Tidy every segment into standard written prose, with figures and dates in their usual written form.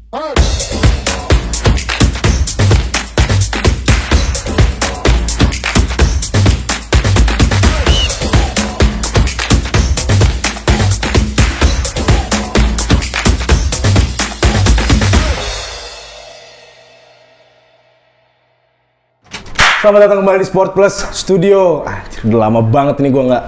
Selamat datang kembali di Sport Plus Studio. Udah lama banget nih gue nggak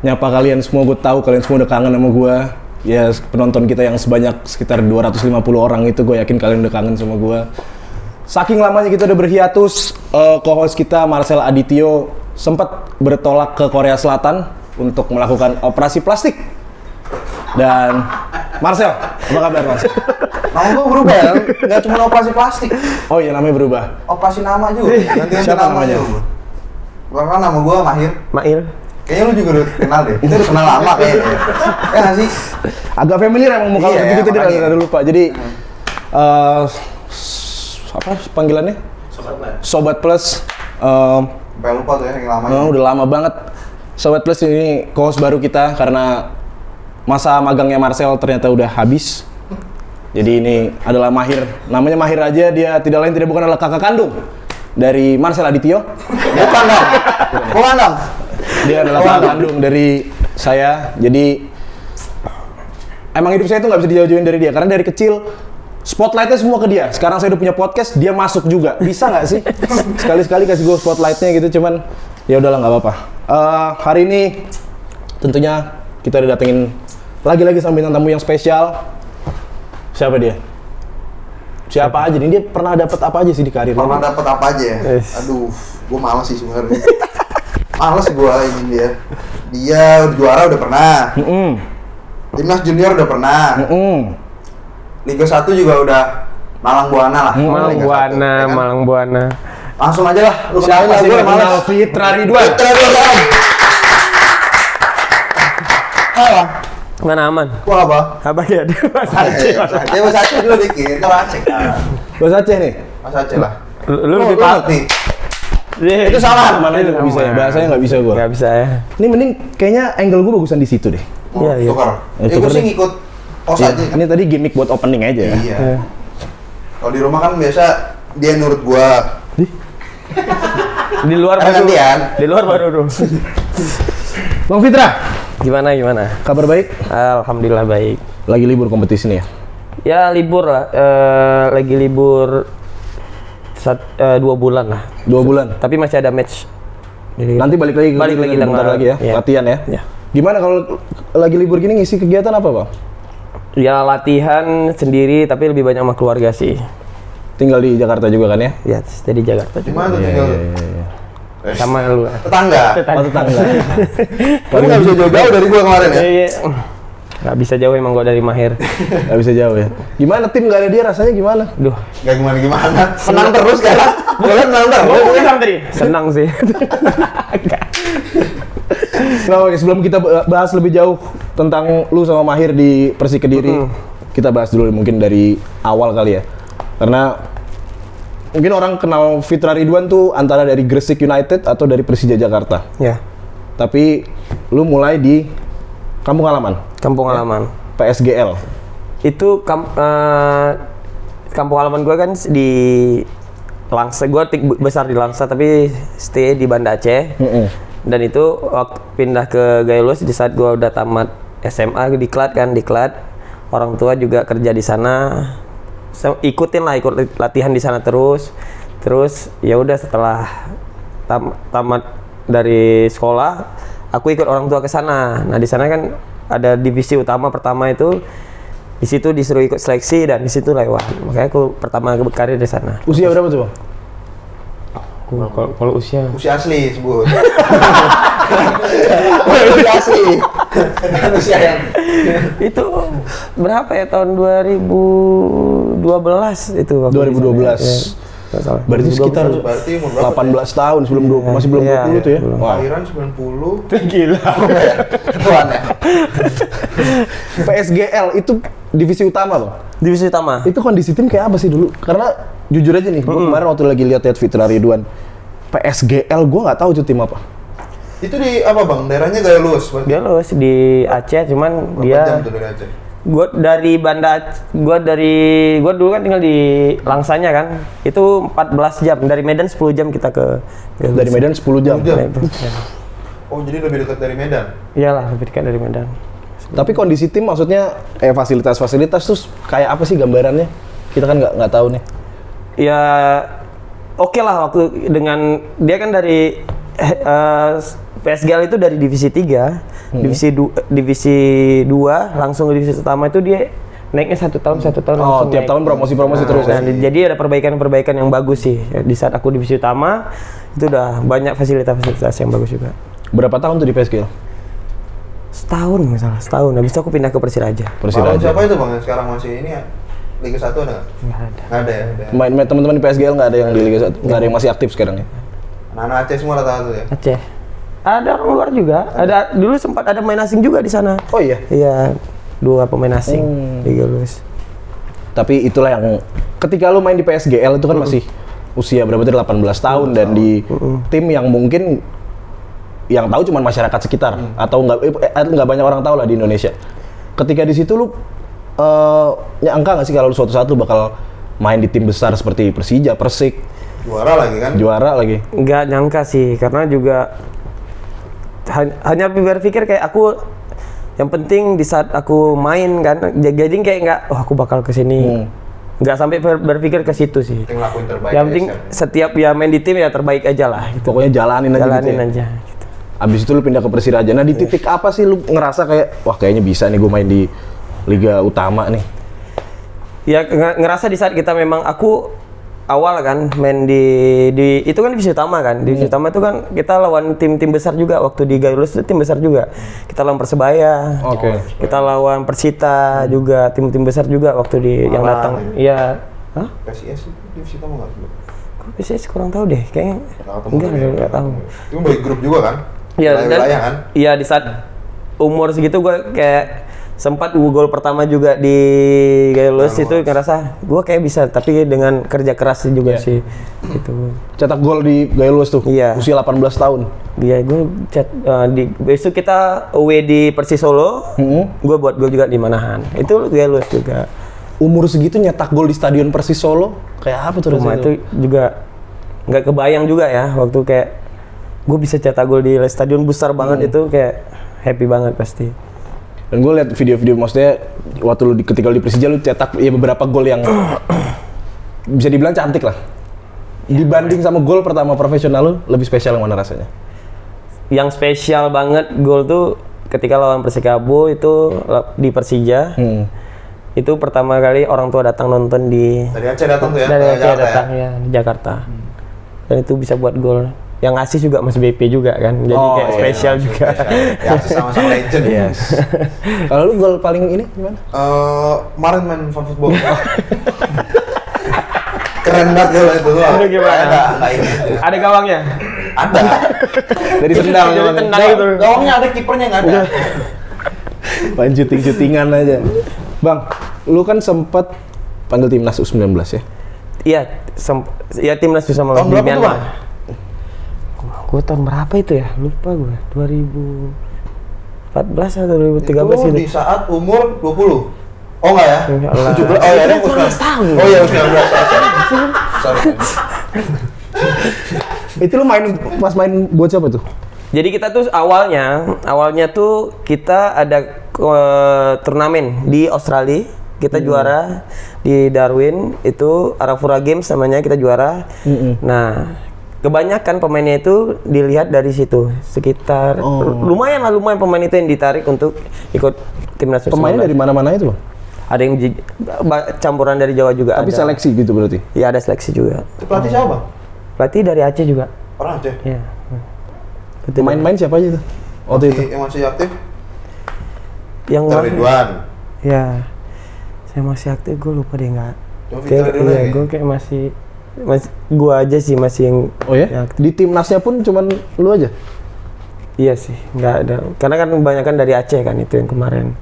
nyapa kalian semua. Gue tahu kalian semua udah kangen sama gue. Ya penonton kita yang sebanyak sekitar 250 orang itu, gue yakin kalian udah kangen sama gue. Saking lamanya kita udah berhiatus, co-host kita Marcel Adityo sempat bertolak ke Korea Selatan untuk melakukan operasi plastik. Dan Marcel, apa kabar Mas? Nama gue berubah ya, nggak cuma operasi plastik. Oh iya, namanya berubah. Operasi nama juga. Siapa namanya? Bahkan nama gue Mail. Kayaknya lu juga udah kenal deh. Itu udah kenal lama kayaknya. Ya nggak sih? Agak familiar emang muka lu gitu tadi ada lupa. Jadi apa panggilannya? Sobat Plus. Sampai lupa tuh ya yang lama. Udah lama banget. Sobat Plus ini co-host baru kita karena masa magangnya Marcel ternyata udah habis. Jadi ini adalah Mahir. Namanya Mahir aja, dia tidak lain tidak bukan adalah kakak kandung dari Marcel Adityo. Bukan dong. Bukan dong. Dia adalah kakak kandung dari saya. Jadi emang hidup saya itu nggak bisa dijauh-jauhin dari dia karena dari kecil spotlightnya semua ke dia. Sekarang saya udah punya podcast, dia masuk juga. Bisa nggak sih? Sekali-sekali kasih gue spotlightnya gitu, cuman ya udahlah nggak apa-apa. Hari ini tentunya kita udah datengin lagi-lagi sama bintang tamu yang spesial. Siapa dia? Siapa aja nih? Dia pernah dapat apa aja sih di karir? Pernah dapat apa aja ya? Aduh, gue malas sih sebenarnya. Males gue ingin dia. Dia juara udah pernah. Timnas junior udah pernah. Liga 1 juga udah Malang Buana lah. Malang Buana. Langsung aja lah. Lu Siapa sih yang kenal Fitra Ridwan? Mana aman? Gua apa? Apa ya? Mas Aceh dulu dikit. Kalau Aceh. Bos Aceh nih? Mas Aceh lah. Lu lebih paham nih. Itu salah. Mana itu nggak bisa ya? Bahasanya nggak bisa gue. Nggak bisa ya. Ini mending kayaknya angle gue bagusan di situ deh. Iya. Tukar. Gue sih ngikut pos aja. Ini tadi gimmick buat opening aja. Iya. Kalau di rumah kan biasa dia nurut gua. Di luar baru. Di luar baru dong. Bang Fitra, Gimana? kabar baik? Alhamdulillah baik. Lagi libur kompetisi nih ya? Ya libur lah. Lagi libur 2 bulan lah. 2 bulan? Tapi masih ada match. Jadi, Nanti balik lagi bentar lagi ya, latihan ya? Ya. Gimana kalau lagi libur gini ngisi kegiatan apa Bang? Ya latihan sendiri tapi lebih banyak sama keluarga sih. Tinggal di Jakarta juga kan ya? Ya, jadi Jakarta juga. Gimana tuh tinggal? Sama lu. Tetangga. Oh, tetangga. Lu nggak bisa jauh-jauh dari gua kemarin ya? Iya. Nggak bisa jauh emang gua dari Mahir. Nggak bisa jauh ya? Gimana tim nggak ada dia rasanya gimana? Duh. Gak gimana-gimana. Senang terus kan? Gua liat senang terus. Senang tadi. Senang sih. Nah, oke, sebelum kita bahas lebih jauh tentang lu sama Mahir di Persik Kediri, kita bahas dulu mungkin dari awal kali ya. Karena mungkin orang kenal Fitra Ridwan tuh antara dari Gresik United atau dari Persija Jakarta. Ya. Tapi lu mulai di kampung halaman. Kampung halaman. PSGL. Itu kampung halaman gua kan di Langsa. Gua besar di Langsa tapi stay di Banda Aceh. Dan itu waktu pindah ke Gayo Luas di saat gua udah tamat SMA di Klat. Orang tua juga kerja di sana. Ikut latihan di sana terus ya udah setelah tamat dari sekolah aku ikut orang tua ke sana. Nah di sana kan ada divisi utama pertama itu, di situ disuruh ikut seleksi dan di situ lewat, makanya aku pertama berkarir di sana. Usia berapa tuh Bang? Kalau usia asli sebut. Usia asli. Usia yang itu berapa ya, tahun 2012 itu waktu 2012. Ya. Berarti sekitar 18 tahun sebelum masih belum 20 tuh ya. Lahiran 90. Gila. Tuan ya. PSGL itu divisi utama Bang. Divisi utama. Itu kondisi tim kayak apa sih dulu? Karena jujur aja nih, gua kemarin waktu lagi lihat Fitra Ridwan, PSGL gua nggak tahu itu tim apa. Itu di apa Bang? Daerahnya Gayo Luas. Dia lulus di Aceh, cuman berapa dia jam tuh dari Aceh? Gua dulu kan tinggal di Langsanya kan. Itu 14 jam dari Medan 10 jam kita ke Dari Medan 10 jam. Oh, jadi lebih dekat dari Medan? Iyalah, lebih dekat dari Medan. Tapi kondisi tim maksudnya kayak fasilitas-fasilitas terus kayak apa sih gambarannya? Kita kan nggak tahu nih. Ya oke lah waktu dengan dia kan dari PSGL itu dari divisi 3, divisi 2 langsung ke divisi utama itu dia naiknya satu tahun Oh, tiap tahun promosi-promosi terus ya. Jadi ada perbaikan-perbaikan yang bagus sih. Di saat aku divisi utama itu udah banyak fasilitas-fasilitas yang bagus juga. Berapa tahun tuh di PSGL? Setahun misalnya, setahun. Habis itu aku pindah ke Persiraja. Bang, siapa itu Bang yang sekarang masih ini ya? Liga 1 ada nggak? Nggak ada. Nggak ada ya? Main teman-teman di PSGL nggak ada yang di Liga 1, nggak ada yang masih aktif sekarang ya? Anak-anak Aceh semua rata-rata ya? Aceh. Ada orang luar juga. Ada dulu sempat ada pemain asing juga di sana. Oh iya? Iya, 2 pemain asing di Galus. Tapi itulah yang ketika lu main di PSGL itu kan masih usia berapa tadi 18 tahun dan di tim yang mungkin yang tahu cuma masyarakat sekitar atau nggak banyak orang tahu lah di Indonesia. Ketika di situ lu nyangka nggak sih kalau lu suatu saat lu bakal main di tim besar seperti Persija, Persik, Juara lagi kan? juara lagi? Nggak nyangka sih, karena juga hanya berpikir kayak aku yang penting di saat aku main kan, jadi kayak nggak, aku bakal kesini. Nggak sampai berpikir ke situ sih. Yang lakuin terbaik. Yang penting setiap ya main di tim ya terbaik aja lah. Gitu. Pokoknya jalanin aja. Jalanin gitu ya? aja. Gitu. Abis itu lu pindah ke Persiraja. Nah di titik apa sih lu ngerasa kayak wah kayaknya bisa nih gue main di Liga Utama nih? Ya ngerasa di saat kita memang aku awal kan main di itu kan divisi utama kan. Divisi utama itu kan kita lawan tim-tim besar juga waktu di Galus itu tim besar juga. Kita lawan Persebaya. Oke. Kita lawan Persita juga, tim-tim besar juga waktu di yang datang. Iya. Hah? PSIS itu divisi utama nggak? PSIS kurang tahu deh, kayaknya enggak tahu. Itu bagi grup juga kan? Iya, Wilayah kan? Iya, di saat umur segitu gue kayak sempat gol pertama juga di Galus itu ngerasa gue kayak bisa, tapi dengan kerja keras juga sih. Gitu. Cetak gol di Galus tuh. Iya. Usia 18 tahun. Iya, gue besok kita away di Persis Solo. Gue buat gol juga di Manahan. Itu Galus juga. Umur segitu nyetak gol di Stadion Persis Solo, kayak apa tuh rasanya? Itu juga nggak kebayang juga ya waktu kayak gue bisa cetak gol di stadion besar banget itu kayak happy banget pasti. Dan gue lihat video-video maksudnya waktu lu ketika lu di Persija lu cetak ya beberapa gol yang bisa dibilang cantik lah. Dibanding sama gol pertama profesional lu, lebih spesial yang mana rasanya? Yang spesial banget gol tuh ketika lawan Persikabo itu di Persija. Itu pertama kali orang tua datang nonton di Dari Aceh datang tuh ya? Dari Aceh Jakarta datang ya di Jakarta. Dan itu bisa buat gol. Yang ngasih juga Mas BP juga kan. Jadi kayak spesial juga. Ya, sama-sama legend. Yes. Kalau lu gol paling ini gimana? Kemarin main fan football. Keren banget gol itu tuh. Itu gimana? Ada gawangnya? Ada. Dari tendang. Dari tendang itu. Gawangnya ada, kipernya nggak ada. Main syuting-syutingan aja. Bang, lu kan sempet panggil timnas U19 ya? Iya, ya timnas bisa sama Tahun di berapa tuh, Bang? Gue tahun berapa itu ya? Lupa gue. 2014 atau 2013 itu gitu. di saat umur 20. Oh enggak ya? 17. Oh ya, 19 tahun. Oh ya, 19. Sorry. Itu lu pas main buat siapa tuh? Jadi kita tuh awalnya tuh kita ada turnamen di Australia. Kita juara di Darwin, itu Arafura Games namanya, kita juara. Nah, kebanyakan pemainnya itu dilihat dari situ. Sekitar lumayan pemain itu yang ditarik untuk ikut timnas. Pemainnya dari mana-mana itu, Bang? Ada yang campuran dari Jawa juga. Tapi ada. seleksi gitu berarti? Iya, ada seleksi juga. Pelatih siapa, Bang? Pelatih dari Aceh juga. Orang Aceh? Iya. Main-main siapa aja tuh? Waktu itu? Yang masih aktif? Yang Ridwan. Ya, saya masih aktif, gue lupa deh nggak. Gue kayak masih gue aja sih masih yang. Oh ya? Di timnasnya pun cuman lu aja? Iya sih, nggak ada. Karena kan kebanyakan dari Aceh kan itu yang kemarin.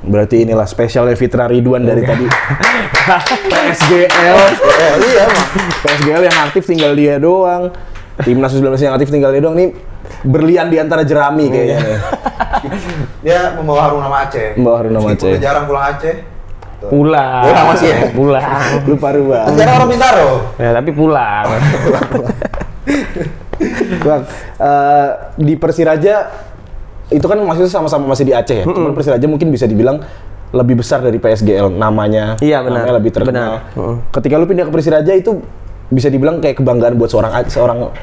Berarti inilah spesialnya Fitra Ridwan dari tadi. PSGL. Iya, Bang. PSGL yang aktif tinggal dia doang. Timnas U19 yang aktif tinggal dia doang. Nih berlian di antara jerami kayaknya. Dia membawa harum nama Aceh. Membawa harum nama Meskipun Aceh. udah jarang pulang Aceh. Pulang. Pulang masih ya? Pulang. Lupa rubah. Sekarang orang Bintaro. Ya, tapi pulang. Bang, di Persiraja itu kan maksudnya sama-sama masih di Aceh ya. Cuman Persiraja mungkin bisa dibilang lebih besar dari PSGL namanya. Iya, benar. Namanya lebih terkenal. Ketika lu pindah ke Persiraja itu bisa dibilang kayak kebanggaan buat seorang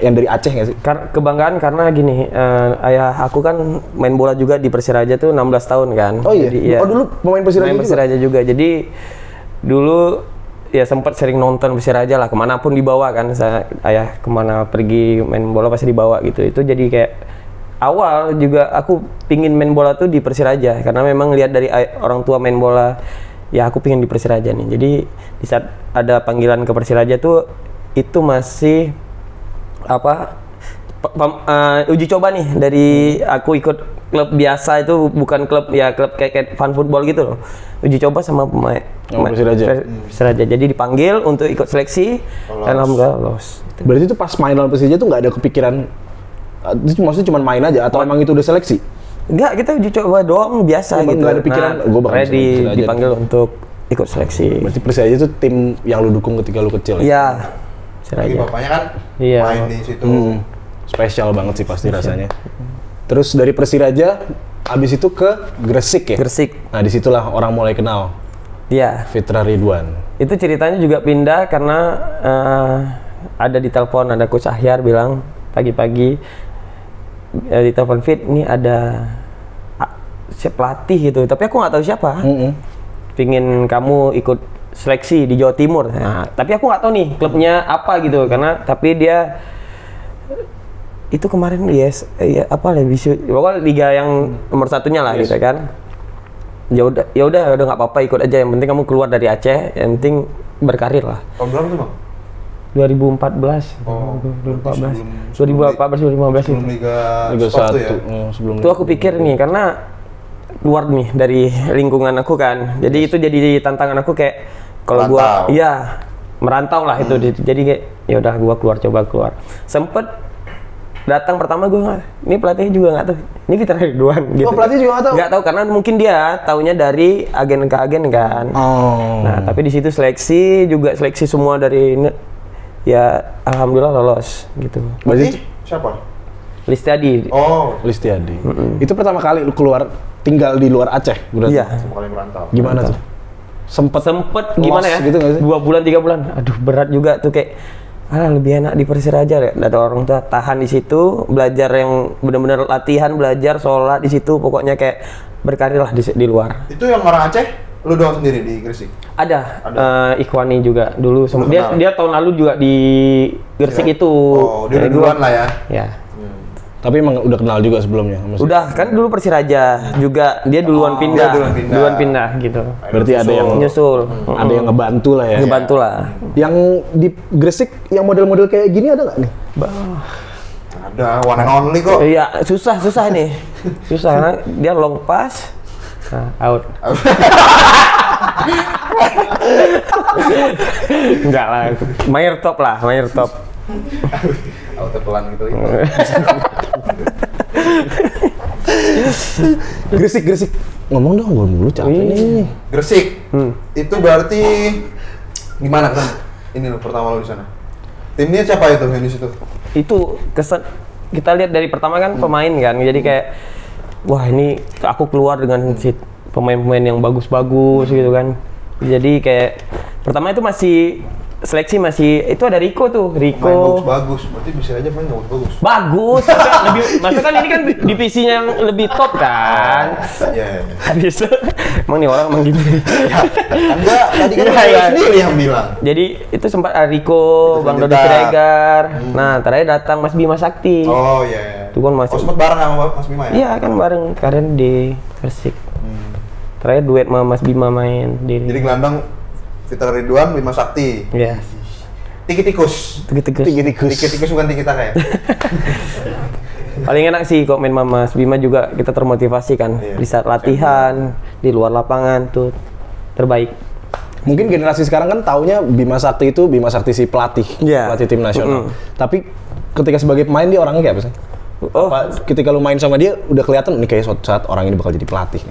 yang dari Aceh nggak sih? Kebanggaan karena gini, ayah aku kan main bola juga di Persiraja tuh 16 tahun kan. Oh iya? Jadi, ya, Oh dulu pemain Persiraja main juga? Persiraja juga. Jadi dulu ya sempat sering nonton Persiraja lah, kemanapun dibawa kan. Ayah kemana pergi main bola pasti dibawa gitu. Itu jadi kayak awal juga aku pingin main bola tuh di Persiraja karena memang lihat dari orang tua main bola, ya aku pingin di Persiraja nih. Jadi di saat ada panggilan ke Persiraja tuh itu masih apa uji coba nih dari aku ikut klub biasa, itu bukan klub ya, klub kayak fun football gitu loh. Uji coba sama pemain Persiraja. Jadi dipanggil untuk ikut seleksi, alhamdulillah lolos. Berarti itu pas main lawan Persija tuh nggak ada kepikiran, itu maksudnya cuma main aja atau emang itu udah seleksi? Enggak, kita uji coba doang biasa Emang gitu. nggak ada pikiran, gua bakal akhirnya masuk Persiraja. dipanggil untuk ikut seleksi. Berarti Persija itu tim yang lu dukung ketika lu kecil ya? Iya. Lagi Persiraja. bapaknya kan Iya. main di situ. Spesial banget sih pasti rasanya. Terus dari Persiraja, abis itu ke Gresik ya? Gresik. Nah disitulah orang mulai kenal Iya. Fitra Ridwan. Itu ceritanya juga pindah karena ada di telepon, ada Coach Ahyar bilang pagi-pagi di telepon, Fit, ini ada pelatih gitu, tapi aku nggak tahu siapa. Pingin kamu ikut seleksi di Jawa Timur. Nah, tapi aku nggak tahu nih klubnya apa gitu, karena tapi dia itu kemarin ya apa pokoknya liga yang nomor satunya lah gitu kan. Ya udah nggak apa-apa, ikut aja, yang penting kamu keluar dari Aceh, yang penting berkarir lah. Tahun berapa tuh, Bang? 2014. Oh, 2014 2015 sebelum Liga Liga Sport 1 tuh ya. sebelum itu aku pikir nih, karena keluar nih dari lingkungan aku kan, jadi itu jadi tantangan aku kayak kalau gua Merantau. iya merantau lah itu, jadi kayak ya udah gua coba keluar. Sempet datang pertama gua ini pelatihnya juga nggak tahu, ini Fitra Ridwan gitu. Oh, pelatih juga nggak tahu? Nggak tahu karena mungkin dia taunya dari agen ke agen kan. Oh. Nah tapi di situ seleksi semua dari ya alhamdulillah lolos gitu. Berarti Siapa? Listiadi. Oh, Listiadi. Itu pertama kali lu keluar tinggal di luar Aceh berarti? Iya. sama kali merantau. Gimana tuh? Sempet Gimana ya? gitu nggak sih? 2 bulan 3 bulan. Aduh berat juga tuh, kayak lebih enak di Persiraja ya. Ada orang tua tahan di situ, belajar yang benar-benar latihan, belajar sholat di situ, pokoknya kayak berkarir lah di luar. Itu yang orang Aceh, lu doang sendiri di Gresik? Ada. Ikhwani juga dulu. Lu Dia kenal? dia tahun lalu juga di Gresik itu. Oh, dia udah Dari duluan gua. lah ya. Ya. Tapi emang udah kenal juga sebelumnya? Maksudnya? Udah kan dulu Persiraja juga, dia duluan pindah. dia duluan pindah. Gitu. Berarti ada yang Nyusul. ada yang ngebantu lah ya. Ngebantu lah. Yang di Gresik yang model-model kayak gini ada nggak nih? Ada one and only kok. Iya, susah nih. Susah karena dia long pass. Nah, out. Enggak lah, Mayer top. Auto pelan gitu. Gresik. Ngomong dong, gue dulu capek nih. Gresik. Itu berarti gimana kan? Ini lo pertama lo di sana. Timnya siapa itu yang di situ? Itu kesan kita lihat dari pertama kan pemain kan, jadi kayak wah ini aku keluar dengan pemain-pemain yang bagus-bagus gitu kan. Jadi kayak pertama itu masih seleksi itu ada Rico tuh, Main bagus, berarti bisa aja main nggak bagus. Bagus, lebih, maksudnya kan ini kan divisinya yang lebih top kan. Iya. Habis itu, emang nih orang emang gitu. Enggak, tadi kan Iya, saya iya. sendiri yang bilang. Jadi itu sempat ada Rico, Bang Dodi Selanjutnya. Siregar. Nah, terakhir datang Mas Bima Sakti. Oh iya. Itu kan masih. Oh sempat bareng sama Mas Bima ya? Iya kan bareng kalian di Persik. Terakhir duet sama Mas Bima main di. Jadi gelandang Fitra Ridwan, Bima Sakti. Iya. Tiki tikus. Tegas. Tiki tikus bukan tiki taka ya? Paling enak sih kok main sama Mas Bima juga, kita termotivasi kan. Iya. Di saat latihan, di luar lapangan tuh terbaik. Mungkin generasi sekarang kan taunya Bima Sakti itu Bima Sakti si pelatih, Iya. pelatih tim nasional. Tapi ketika sebagai pemain dia orangnya kayak apa sih? Apa ketika lu main sama dia udah kelihatan nih kayak suatu saat orang ini bakal jadi pelatih?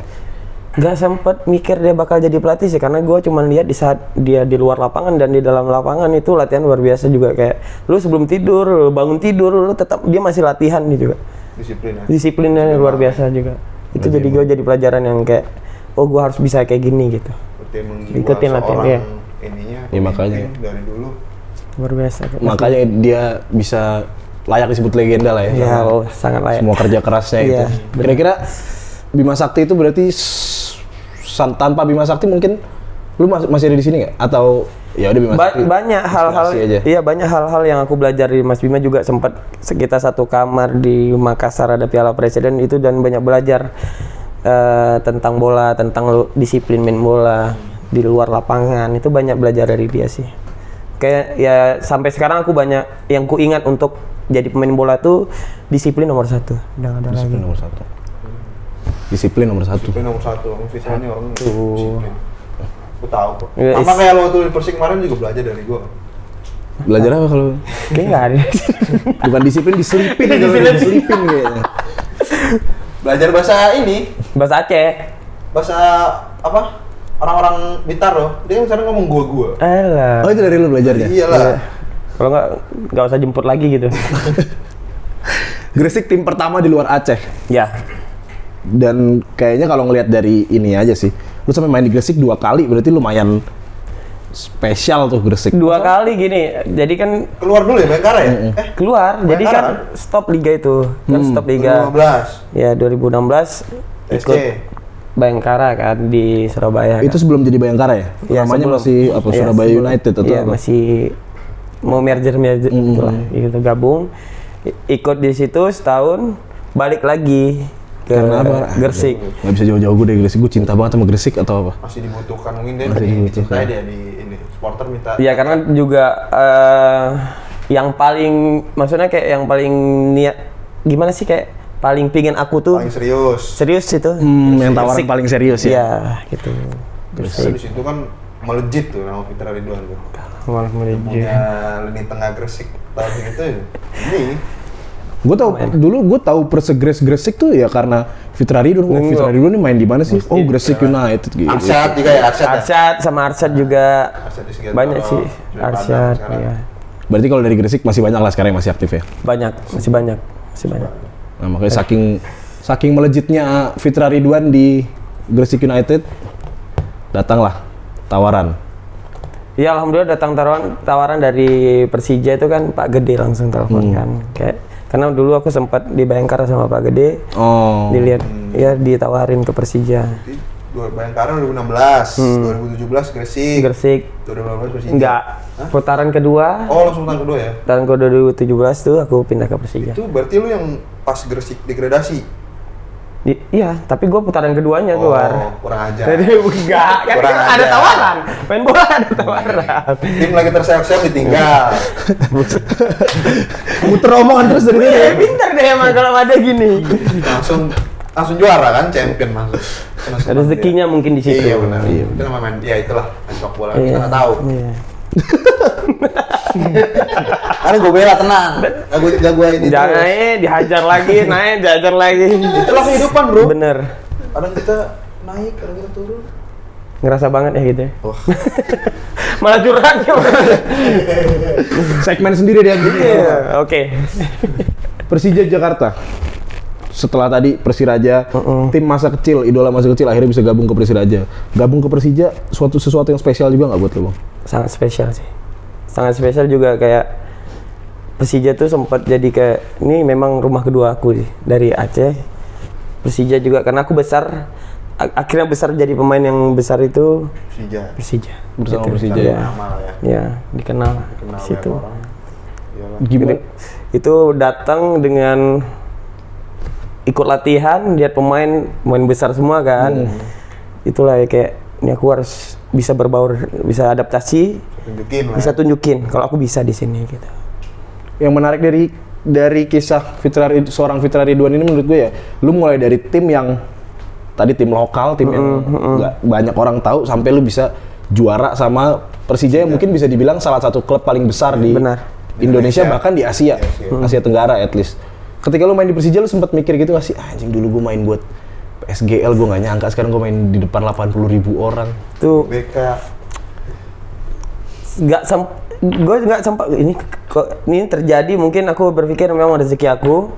Nggak sempet mikir dia bakal jadi pelatih sih, karena gue cuma lihat di saat dia di luar lapangan dan di dalam lapangan itu latihan luar biasa juga. Kayak lu sebelum tidur, lu bangun tidur, lu tetap dia masih latihan nih juga. Disiplinnya luar biasa juga. Itu jadi gue jadi pelajaran yang kayak, oh gue harus bisa kayak gini gitu. Ikutin latihan ya. Ya makanya dari dulu luar biasa. makanya dia bisa layak disebut legenda lah ya. Ya, oh, sangat layak. Semua kerja kerasnya itu. Iya, Kira-kira Bima Sakti itu berarti tanpa Bima Sakti mungkin lu masih ada di sini nggak? Atau ya udah Bima Sakti? Banyak hal-hal, iya banyak hal-hal yang aku belajar dari Mas Bima juga. Sempat kita satu kamar di Makassar ada Piala Presiden itu, dan banyak belajar tentang bola, tentang disiplin main bola di luar lapangan. Itu banyak belajar dari dia sih. Kayak ya sampai sekarang aku banyak yang ku ingat untuk jadi pemain bola tuh disiplin nomor 1. Udah ada lagi. Nomor 1. Disiplin nomor 1. Disiplin nomor 1. Fisanya ini orang disiplin. Aku tahu kok. Ya, sama kayak lo tuh di Persik kemarin juga belajar dari gua. Belajar apa kalau? Kayaknya nggak ada. Bukan disiplin, diselipin. Diselipin kayaknya. Belajar bahasa ini. Bahasa Aceh. Bahasa apa? Orang-orang Blitar loh. Dia sekarang ngomong gua. Alah. Oh itu dari lu belajarnya? Iyalah. Kalau nggak usah jemput lagi gitu. Gresik tim pertama di luar Aceh. Ya. Dan kayaknya kalau ngelihat dari ini aja sih, lu sampai main di Gresik 2 kali, berarti lumayan spesial tuh Gresik. 2 kali gini, jadi kan Keluar dulu ya Bayangkara ya? keluar, jadi kan stop liga itu, kan stop liga. 2015. Ya 2016 ikut SC. Bayangkara kan di Surabaya. Itu kan. sebelum jadi Bayangkara ya? Ya, Namanya sebelum. masih apa? Ya, Surabaya sebelum. United atau ya, apa? masih mau merger itulah, gitu gabung. Ikut di situ setahun, balik lagi ke Karena apa? Gresik. Nggak bisa jauh-jauh gue dari Gresik, gue cinta banget sama Gresik atau apa? Masih dibutuhkan mungkin dia Masih dibutuhkan. dicintai dia di ini. Supporter minta. Ya karena juga yang paling, maksudnya kayak yang paling niat, gimana sih, kayak paling pingin aku tuh Paling serius. serius itu. Yang tawaran Gresik. paling serius ya? Iya, gitu. Terus di situ kan melejit tuh nama Fitra Ridwan tuh. Malah menuju. Punya lini tengah Gresik tahun itu ini. Gue tau dulu gue tahu Persegres Gresik tuh ya karena Fitra Ridwan. Oh, Fitra Ridwan ini main di mana sih? Oh Gresik United gitu. Arsyad juga ya, Arsyad. Arsyad sama Arsyad juga Arsyad di Segian banyak Toro, sih. dari Arsyad, Padang sekarang. ya. Berarti kalau dari Gresik masih banyak lah sekarang yang masih aktif ya. Banyak, masih banyak. Nah, makanya saking melejitnya Fitra Ridwan di Gresik United, datanglah tawaran. Ya alhamdulillah datang tawaran dari Persija itu kan Pak Gede langsung telepon kan. Kayak karena dulu aku sempat di Bayangkara sama Pak Gede. Oh. Dilihat ya ditawarin ke Persija. Jadi Bayangkara 2016, 2017 Gresik, Gresik 2018 Persija. enggak. Putaran kedua. Oh, langsung putaran kedua ya. Putaran kedua 2017 tuh aku pindah ke Persija. Itu berarti lu yang pas Gresik degradasi. Iya, tapi gue putaran keduanya keluar. Oh, kurang ajar. Jadi enggak, kan Kurang ada ajar. tawaran. Main bola ada tawaran. Tim lagi terseok-seok ditinggal. Muter omongan terus dari Iya, pintar deh emang kalau ada gini. langsung juara kan, champion masuk. Rezekinya mungkin di situ. Iya benar. Itu nama main, ya itulah main sepak bola. Kita Iya. nggak tahu. Iya. Karena gue bela tenang. Gak gue ini. Jangan dihajar lagi, naik dihajar lagi. Itulah kehidupan bro. Bener. Kadang kita naik, kadang kita turun. Ngerasa banget ya gitu. Wah. Malah curhat ya. Segmen sendiri dia. Iya, oke. Persija Jakarta. Setelah tadi Persiraja, tim masa kecil, idola masa kecil akhirnya bisa gabung ke Persiraja. Gabung ke Persija sesuatu yang spesial juga nggak buat lo, Bang? Sangat spesial sih. Sangat spesial juga, kayak Persija tuh sempat jadi kayak ini memang rumah kedua aku sih dari Aceh. Persija juga karena aku besar, akhirnya besar jadi pemain yang besar itu Persija. Bersama Gitu. Persija Ya. ya. Nama ya. Ya, dikenal Kenal di situ. banyak orang. Iyalah. Gimana? Itu datang dengan ikut latihan, lihat pemain besar semua kan. Itulah ya, kayak ini aku harus bisa berbaur, bisa adaptasi, Tunjukin lah. bisa tunjukin kalau aku bisa di sini gitu. Yang menarik dari kisah seorang Fitra Ridwan ini menurut gue ya, lu mulai dari tim yang tadi tim lokal, tim yang nggak banyak orang tahu, sampai lu bisa juara sama Persija yang mungkin bisa dibilang salah satu klub paling besar di Benar. Indonesia, bahkan di Asia, Asia Tenggara at least. Ketika lu main di Persija lu sempat mikir gitu nggak sih, anjing dulu gue main buat PSGL gue nggak nyangka sekarang gue main di depan 80.000 orang. Tuh BK. gue nggak sempat ini terjadi, mungkin aku berpikir memang rezeki aku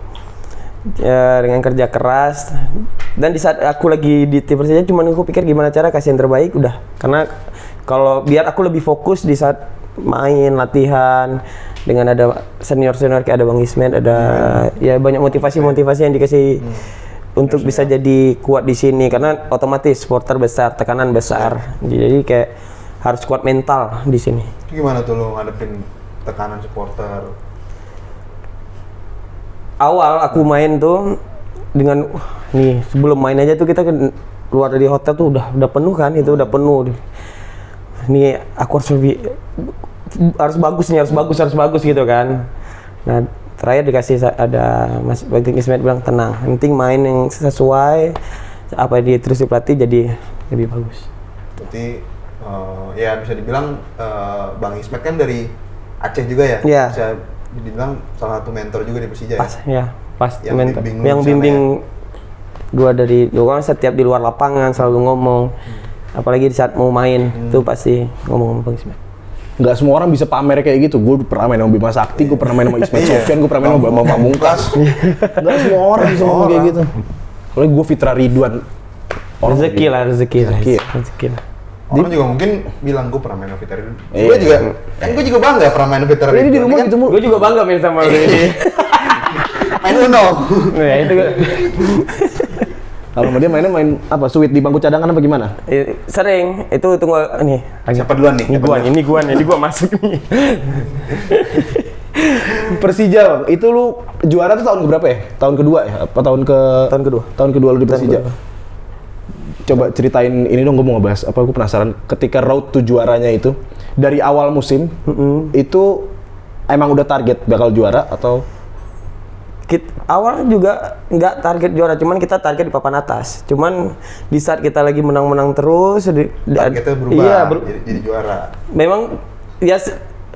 ya, dengan kerja keras, dan di saat aku lagi di tim Persija cuman aku pikir gimana cara kasih yang terbaik udah, karena kalau biar aku lebih fokus di saat main latihan dengan ada senior kayak ada Bang Ismet, ada ya banyak motivasi yang dikasih untuk bisa jadi kuat di sini, karena otomatis supporter besar, tekanan besar, jadi kayak harus kuat mental di sini. Gimana tuh lo ngadepin tekanan supporter? Awal aku main tuh dengan nih sebelum main aja tuh kita keluar dari hotel tuh udah penuh kan, itu udah penuh. Nih aku harus bagus gitu kan. Nah terakhir dikasih ada Mas Bang Ismet bilang tenang, penting main yang sesuai apa terus pelatih jadi lebih bagus. Berarti ya bisa dibilang Bang Ismet kan dari Aceh juga ya? Iya. Bisa dibilang salah satu mentor juga di Persija Pas yang mentor bimbing yang bimbing gua dari dulu kan, setiap di luar lapangan selalu ngomong, apalagi di saat mau main tuh pasti ngomong Bang Ismet. Nggak semua orang bisa pamer kayak gitu. Gue pernah main sama Bima Sakti, gue pernah main sama Ismet Sofyan, gue pernah main sama Bambang Pamungkas. Nggak semua orang bisa ngomong kayak gitu. Kalau gue Fitra Ridwan, Rezeki lah. Orang juga mungkin bilang gue pernah main sama Fitra Ridwan. Gue juga bangga pernah main sama Fitra Ridwan. Ini di rumah gitu mulu. Gue juga bangga main sama ini. Main Uno. Ya itu Kalau dia main apa? Sweet di bangku cadangan apa gimana? sering itu tunggu nih. Siapa duluan nih? Ini gua masuk nih. Persija, Bang. Itu lu juara tuh tahun keberapa ya? Tahun kedua ya? Apa tahun kedua? Tahun kedua lu di Persija. Coba ceritain ini dong, gue mau ngebahas apa, gue penasaran ketika road to juaranya itu dari awal musim itu emang udah target bakal juara atau? Awal juga nggak target juara, cuman kita target di papan atas. Cuman di saat kita lagi menang terus, targetnya berubah jadi juara. Memang ya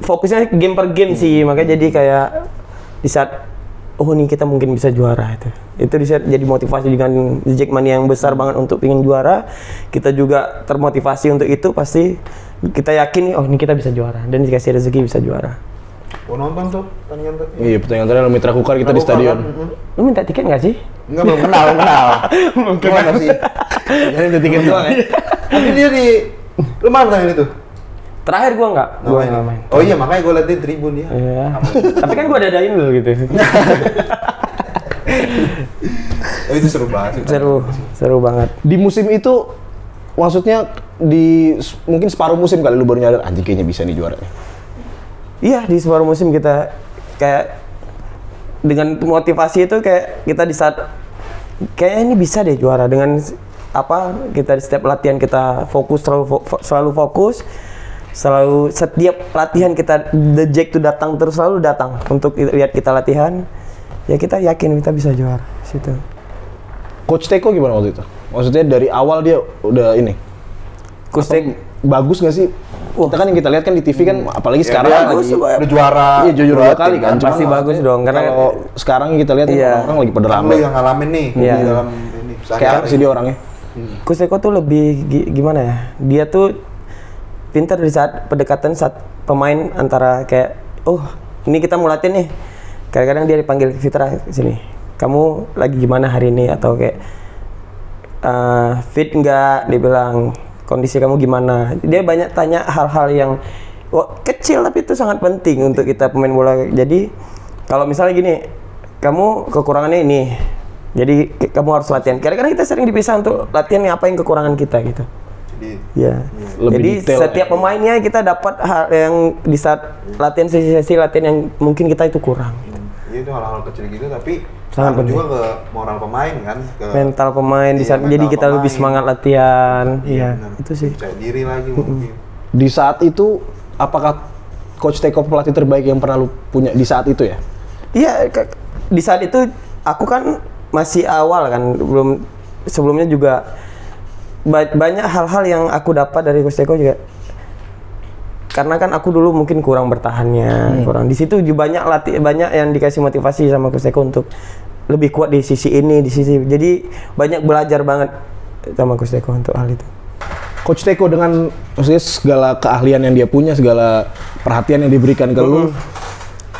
fokusnya game per game sih, makanya jadi kayak di saat oh nih kita mungkin bisa juara itu di saat jadi motivasi dengan Jackmania yang besar banget untuk ingin juara. Kita juga termotivasi untuk itu, pasti kita yakin oh ini kita bisa juara dan dikasih rezeki bisa juara. Gua nonton tuh pertandingan tadi. Iya, pertandingan tadi lawan Mitra Kukar kita di stadion. Lu minta tiket nggak sih? Enggak, belum kenal. Gimana sih? Jadi minta tiket doang ya. Tapi dia lu mana pertandingan itu? Terakhir gua nggak main. Oh iya, makanya gua liat di tribun ya. Iya. Tapi kan gua dadain dulu gitu. Oh itu seru banget. Seru banget. Di musim itu maksudnya mungkin separuh musim kali lu baru nyadar anjing kayaknya bisa nih juara. Iya, di separuh musim kita kayak dengan motivasi itu kayak kita di saat kayak ini bisa deh juara, dengan apa kita di setiap latihan kita fokus, selalu fokus, selalu setiap latihan kita the Jack tuh datang terus, selalu datang untuk lihat kita latihan, ya kita yakin kita bisa juara situ. Coach Teko gimana waktu itu? Maksudnya dari awal dia udah ini Coach Teko bagus nggak sih? Kita kan yang kita lihat kan di TV kan, apalagi sekarang kan lagi udah juara. Iya, jujur 2 kali kan. Pasti bagus dong, karena kalau sekarang kita lihat orang lagi pada rame. Lu yang ngalamin nih di dalam ini. Kayak apa sih dia orangnya? Coach Teko tuh lebih gimana ya? Dia tuh pintar di saat pendekatan saat pemain antara kayak ini kita mau latihan nih. Kadang-kadang dia dipanggil Fitra sini. Kamu lagi gimana hari ini, atau kayak fit enggak, dia bilang kondisi kamu gimana. Dia banyak tanya hal-hal yang kecil tapi itu sangat penting untuk kita pemain bola. Jadi kalau misalnya gini, kamu kekurangannya ini, jadi kamu harus latihan. Kadang-kadang kita sering dipisah untuk latihan apa yang kekurangan kita gitu. Jadi setiap pemainnya kita dapat hal yang di saat latihan, sesi latihan yang mungkin kita itu kurang. Iya, itu hal-hal kecil gitu, tapi sangat penting juga ke moral pemain kan, ke mental pemain di saat jadi kita lebih semangat latihan. Iya, itu sih. Percaya diri lagi mungkin. Di saat itu apakah Coach Teko pelatih terbaik yang pernah lu punya di saat itu ya? Iya, di saat itu aku kan masih awal kan, belum, sebelumnya juga banyak hal-hal yang aku dapat dari Coach Teko juga. karena kan aku dulu mungkin kurang bertahannya, kurang di situ juga banyak yang dikasih motivasi sama Coach Teko untuk lebih kuat di sisi ini, di sisi. Jadi banyak belajar banget sama Coach Teko untuk hal itu. Coach Teko dengan maksudnya segala keahlian yang dia punya, segala perhatian yang diberikan ke lu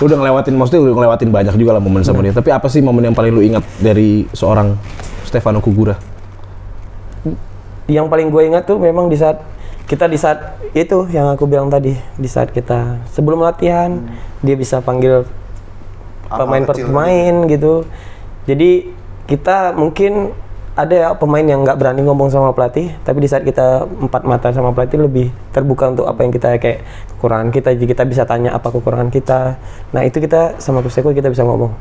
udah ngelewatin banyak juga lah momen sama dia. Tapi apa sih momen yang paling lu ingat dari seorang Stefano Kugura? Yang paling gue ingat tuh memang di saat itu yang aku bilang tadi, di saat kita sebelum latihan dia bisa panggil pemain per pemain gitu. Jadi kita mungkin ada ya pemain yang nggak berani ngomong sama pelatih, tapi di saat kita empat mata sama pelatih lebih terbuka untuk apa yang kita kayak kekurangan kita, jadi kita bisa tanya apa kekurangan kita. Nah itu kita sama Coach Teko kita bisa ngomong.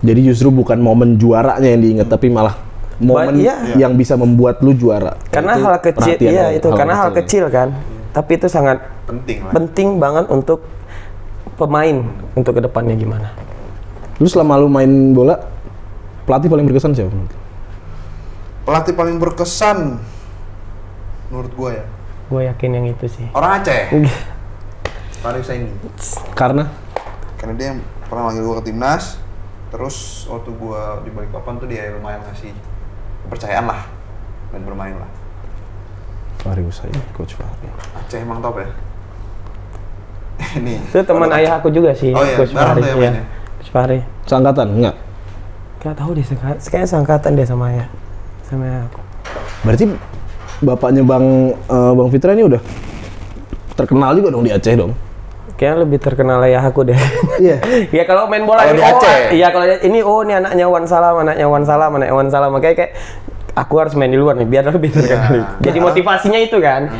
Jadi justru bukan momen juaranya yang diingat, tapi malah momen yang bisa membuat lu juara. Karena itu hal kecil, karena hal kecil kan, tapi itu sangat penting banget untuk pemain untuk kedepannya gimana. Lu selama lu main bola, pelatih paling berkesan siapa? Pelatih paling berkesan menurut gue ya. Gue yakin yang itu sih. Orang Aceh. Farid Husaini. Karena dia yang pernah manggil gue ke timnas. Terus waktu gue di Balikpapan tuh dia lumayan ngasih kepercayaan lah dan bermain lah. Farid Husaini, Coach Farid. Aceh emang top ya. Ini. Itu teman ayah aku juga sih. Oh iya, Coach Farid ya. Coach Farid. Seangkatan enggak? Gak tahu deh, kayaknya seangkatan dia sama ayah. Sama aku. Berarti bapaknya Bang Fitra ini udah terkenal juga dong di Aceh dong? Kayaknya lebih terkenal ayah aku deh. Iya. Ya kalau main bola di Aceh. Iya kalau ini ini anaknya Wan Salam. Makanya kayak aku harus main di luar nih biar lebih terkenal. Jadi motivasinya itu kan.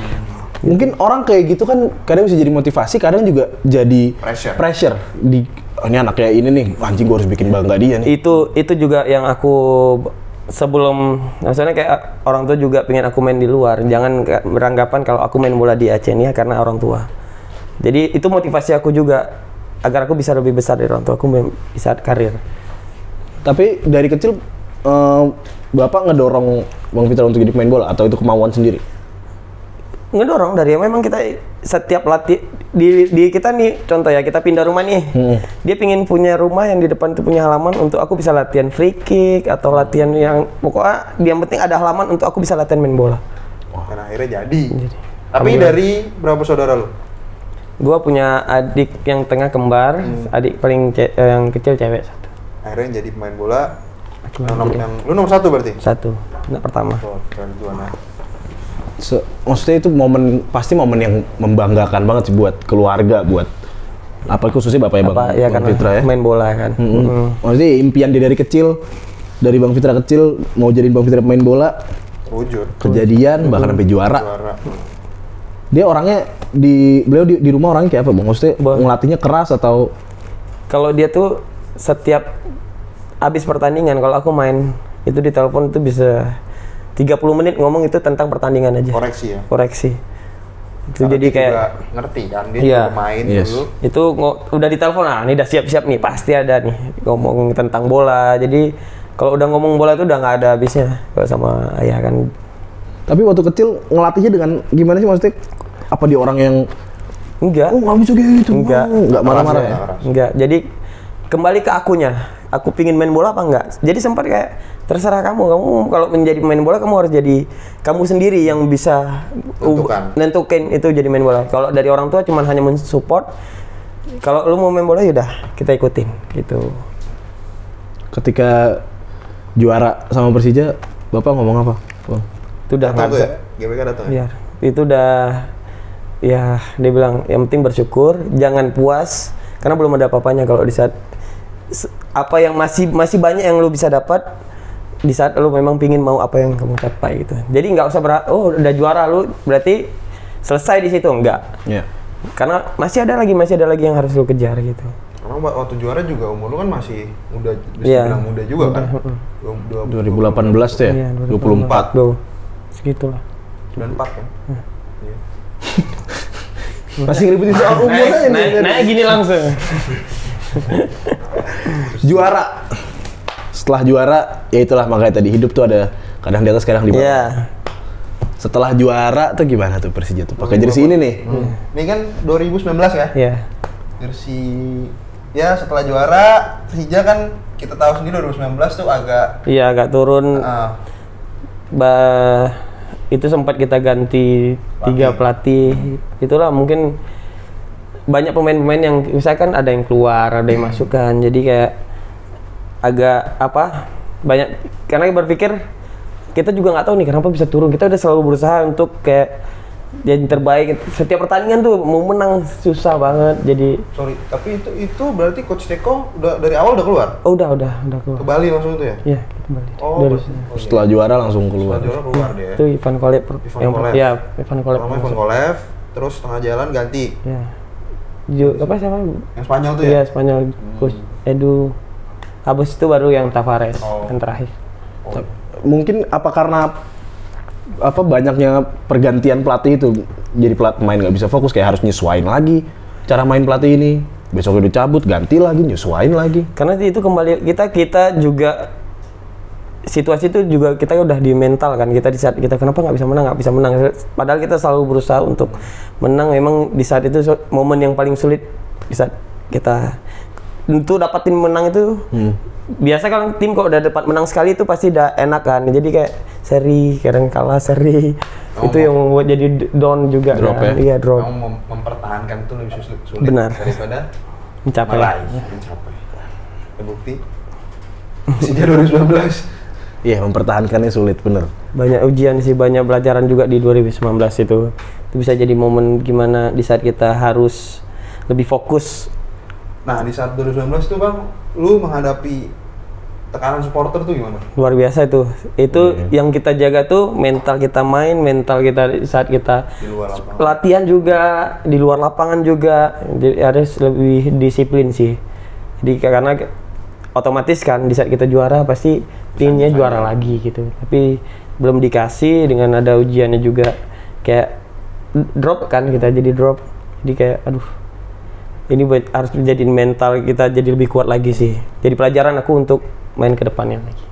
Mungkin orang kayak gitu kan kadang bisa jadi motivasi, kadang juga jadi pressure. Ini anaknya ini nih, anjing gue harus bikin bangga dia nih. Itu juga yang aku sebelum, maksudnya kayak orang tua juga pengen aku main di luar. Jangan beranggapan kalau aku main bola di Aceh nih ya karena orang tua. Jadi itu motivasi aku juga agar aku bisa lebih besar dari orang tua aku di saat karir. Tapi dari kecil Bapak ngedorong Bang Fitra untuk jadi pemain bola atau itu kemauan sendiri? Ngedorong dari memang kita setiap latih di kita nih contoh ya, kita pindah rumah nih. Dia pingin punya rumah yang di depan itu punya halaman untuk aku bisa latihan free kick atau latihan yang pokoknya yang penting ada halaman untuk aku bisa latihan main bola. Dan akhirnya jadi. Tapi dari berapa saudara lu? Gua punya adik yang tengah kembar, adik paling yang kecil cewek satu. Akhirnya jadi pemain bola. Lu nomor satu berarti? Satu, anak pertama. Keren tuh anak. Maksudnya itu pasti momen yang membanggakan banget sih buat keluarga, buat apa khususnya bapaknya Bang Fitra ya. Main bola kan. Maksudnya impian dia dari kecil, dari Bang Fitra kecil mau jadiin Bang Fitra pemain bola, wujud. Kejadian bahkan sampai juara. Dia orangnya beliau di rumah orangnya kayak apa Bang? Maksudnya ngelatihnya keras atau? Kalau dia tuh setiap habis pertandingan kalau aku main itu di telepon itu bisa 30 menit ngomong itu tentang pertandingan aja. Koreksi. Itu karena jadi kayak ngerti kan dia juga main dulu. Itu udah ditelepon nih udah siap-siap nih pasti ada nih ngomong tentang bola. Jadi kalau udah ngomong bola itu udah nggak ada habisnya kalau sama ayah kan. Tapi waktu kecil ngelatihnya dengan gimana sih maksudnya? Apa dia orang yang enggak? Oh nggak bisa kayak gitu. Enggak marah-marah ya? Enggak. Jadi kembali ke akunya. Aku pingin main bola apa enggak? Jadi sempat kayak terserah kamu kalau menjadi pemain bola kamu harus jadi kamu sendiri yang bisa nentukan itu jadi main bola. Kalau dari orang tua cuman hanya mensupport. Kalau lu mau main bola yaudah kita ikutin gitu. Ketika juara sama Persija, Bapak ngomong apa? Bang? Itu udah nggak bisa. GBK datang. Iya. Itu udah ya dia bilang yang penting bersyukur, jangan puas karena belum ada apa-apanya kalau di saat apa yang masih banyak yang lu bisa dapat di saat lu memang pingin mau apa yang kamu capai gitu. Jadi nggak usah udah juara lu berarti selesai di situ, enggak. Iya. Karena masih ada lagi yang harus lu kejar gitu. Karena waktu juara juga umur lu kan masih muda, bisa bilang muda juga kan. 2018 tuh ya? Iya, 24. Segitulah. 94 kan? Iya. Masih ngeributin soal umur aja nih. Nah, gini langsung. Juara. Setelah juara, ya itulah makanya tadi hidup tuh ada kadang di atas, kadang di bawah. Iya. Setelah juara tuh gimana tuh Persija tuh? Pakai jersey ini nih. Ini kan 2019 ya? Iya. Jersey ya setelah juara Persija kan kita tahu sendiri 2019 tuh agak turun. Itu sempat kita ganti 3 pelatih. Itulah mungkin banyak pemain-pemain yang misalkan ada yang keluar, ada yang masuk kan. Jadi kayak agak banyak karena berpikir kita juga nggak tahu nih kenapa bisa turun. Kita udah selalu berusaha untuk kayak jadi terbaik. Setiap pertandingan tuh mau menang susah banget. Jadi tapi itu berarti Coach Teko dari awal udah keluar? Oh, udah keluar. Ke Bali langsung itu ya? Iya, ke Bali. Setelah juara langsung keluar. Setelah juara keluar dia. Itu Ivan Kolev. Ivan Kolev. Terus tengah jalan ganti. Iya. Siapa? Yang Spanyol tuh ya? Iya, Spanyol. Coach Edu. Habis itu baru yang Tavares yang terakhir. Mungkin apa karena banyaknya pergantian pelatih itu jadi pemain nggak bisa fokus, kayak harus nyesuain lagi cara main pelatih ini, besok udah cabut ganti lagi nyesuain lagi, karena itu kembali kita juga situasi itu juga kita udah di mental kan, kita di saat kita kenapa nggak bisa menang padahal kita selalu berusaha untuk menang. Memang di saat itu momen yang paling sulit di saat kita untuk dapatin menang itu. Biasa kan tim kok udah dapat menang sekali itu pasti udah enak kan, jadi kayak seri, kadang kalah seri. Itu yang membuat jadi down juga drop kan. Ya? Iya, drop. Kamu mempertahankan itu lebih sulit Benar. daripada mencapai. Terbukti Persija 2019. Iya, mempertahankannya sulit bener. Banyak ujian sih, banyak pelajaran juga di 2019 itu. Itu bisa jadi momen gimana di saat kita harus lebih fokus. Nah, di saat 2019 tuh Bang, lu menghadapi tekanan supporter tuh gimana? Luar biasa itu. Itu yang kita jaga tuh mental kita main, mental kita saat kita Di luar lapangan. latihan juga, di luar lapangan juga. Jadi harus lebih disiplin sih. Jadi karena otomatis kan di saat kita juara pasti timnya juara lagi gitu. Tapi belum dikasih dengan ada ujiannya juga kayak drop kan, kita jadi drop. Jadi kayak aduh. Ini harus menjadi mental kita jadi lebih kuat lagi sih. Jadi pelajaran aku untuk main ke depannya lagi.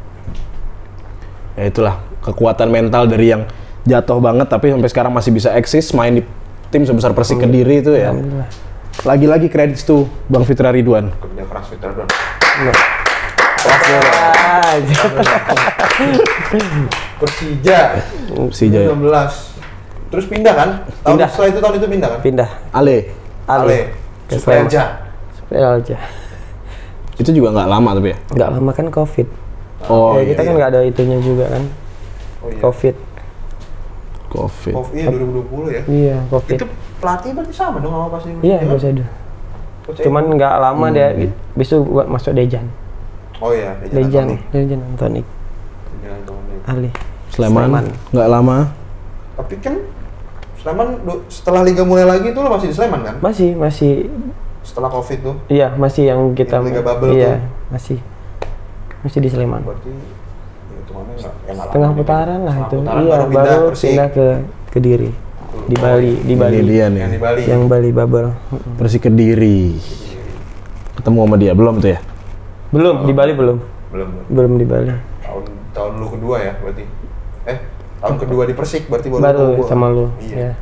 Ya itulah kekuatan mental dari yang jatuh banget tapi sampai sekarang masih bisa eksis main di tim sebesar Persik Kediri itu ya. Lagi-lagi kredit tuh Bang Fitra Ridwan. Kerja keras Fitra Ridwan. Persija 2019. Terus pindah kan? Tahun itu pindah kan? Pindah. Ale. Ke Spelja. Itu juga nggak lama tapi ya? Nggak lama kan COVID. Oh ya, kita kan nggak ada itunya juga kan. COVID. Iya 2020 ya? Iya, COVID. Itu pelatih berarti sama dong sama pas di Iya, Coach Edu. Cuman nggak lama dia besok buat masuk Dejan. Oh iya, Dejan Anthony. Ali. Sleman nggak lama. Tapi kan Sleman setelah liga mulai lagi tuh lo masih di Sleman kan? Masih. Setelah COVID tuh? Iya, masih yang kita liga bubble iya, tuh? masih di Sleman. Berarti hitungannya nggak Setengah putaran lah itu. Iya, baru pindah ke Kediri. Di Bali. Ini dia nih. Yang di Bali. Yang Bali bubble. Persik Kediri. Ketemu sama dia belum tuh ya? Belum, di Bali belum. Belum di Bali. Tahun lu kedua ya berarti? Tahun kedua di Persik berarti baru sama lu. Iya.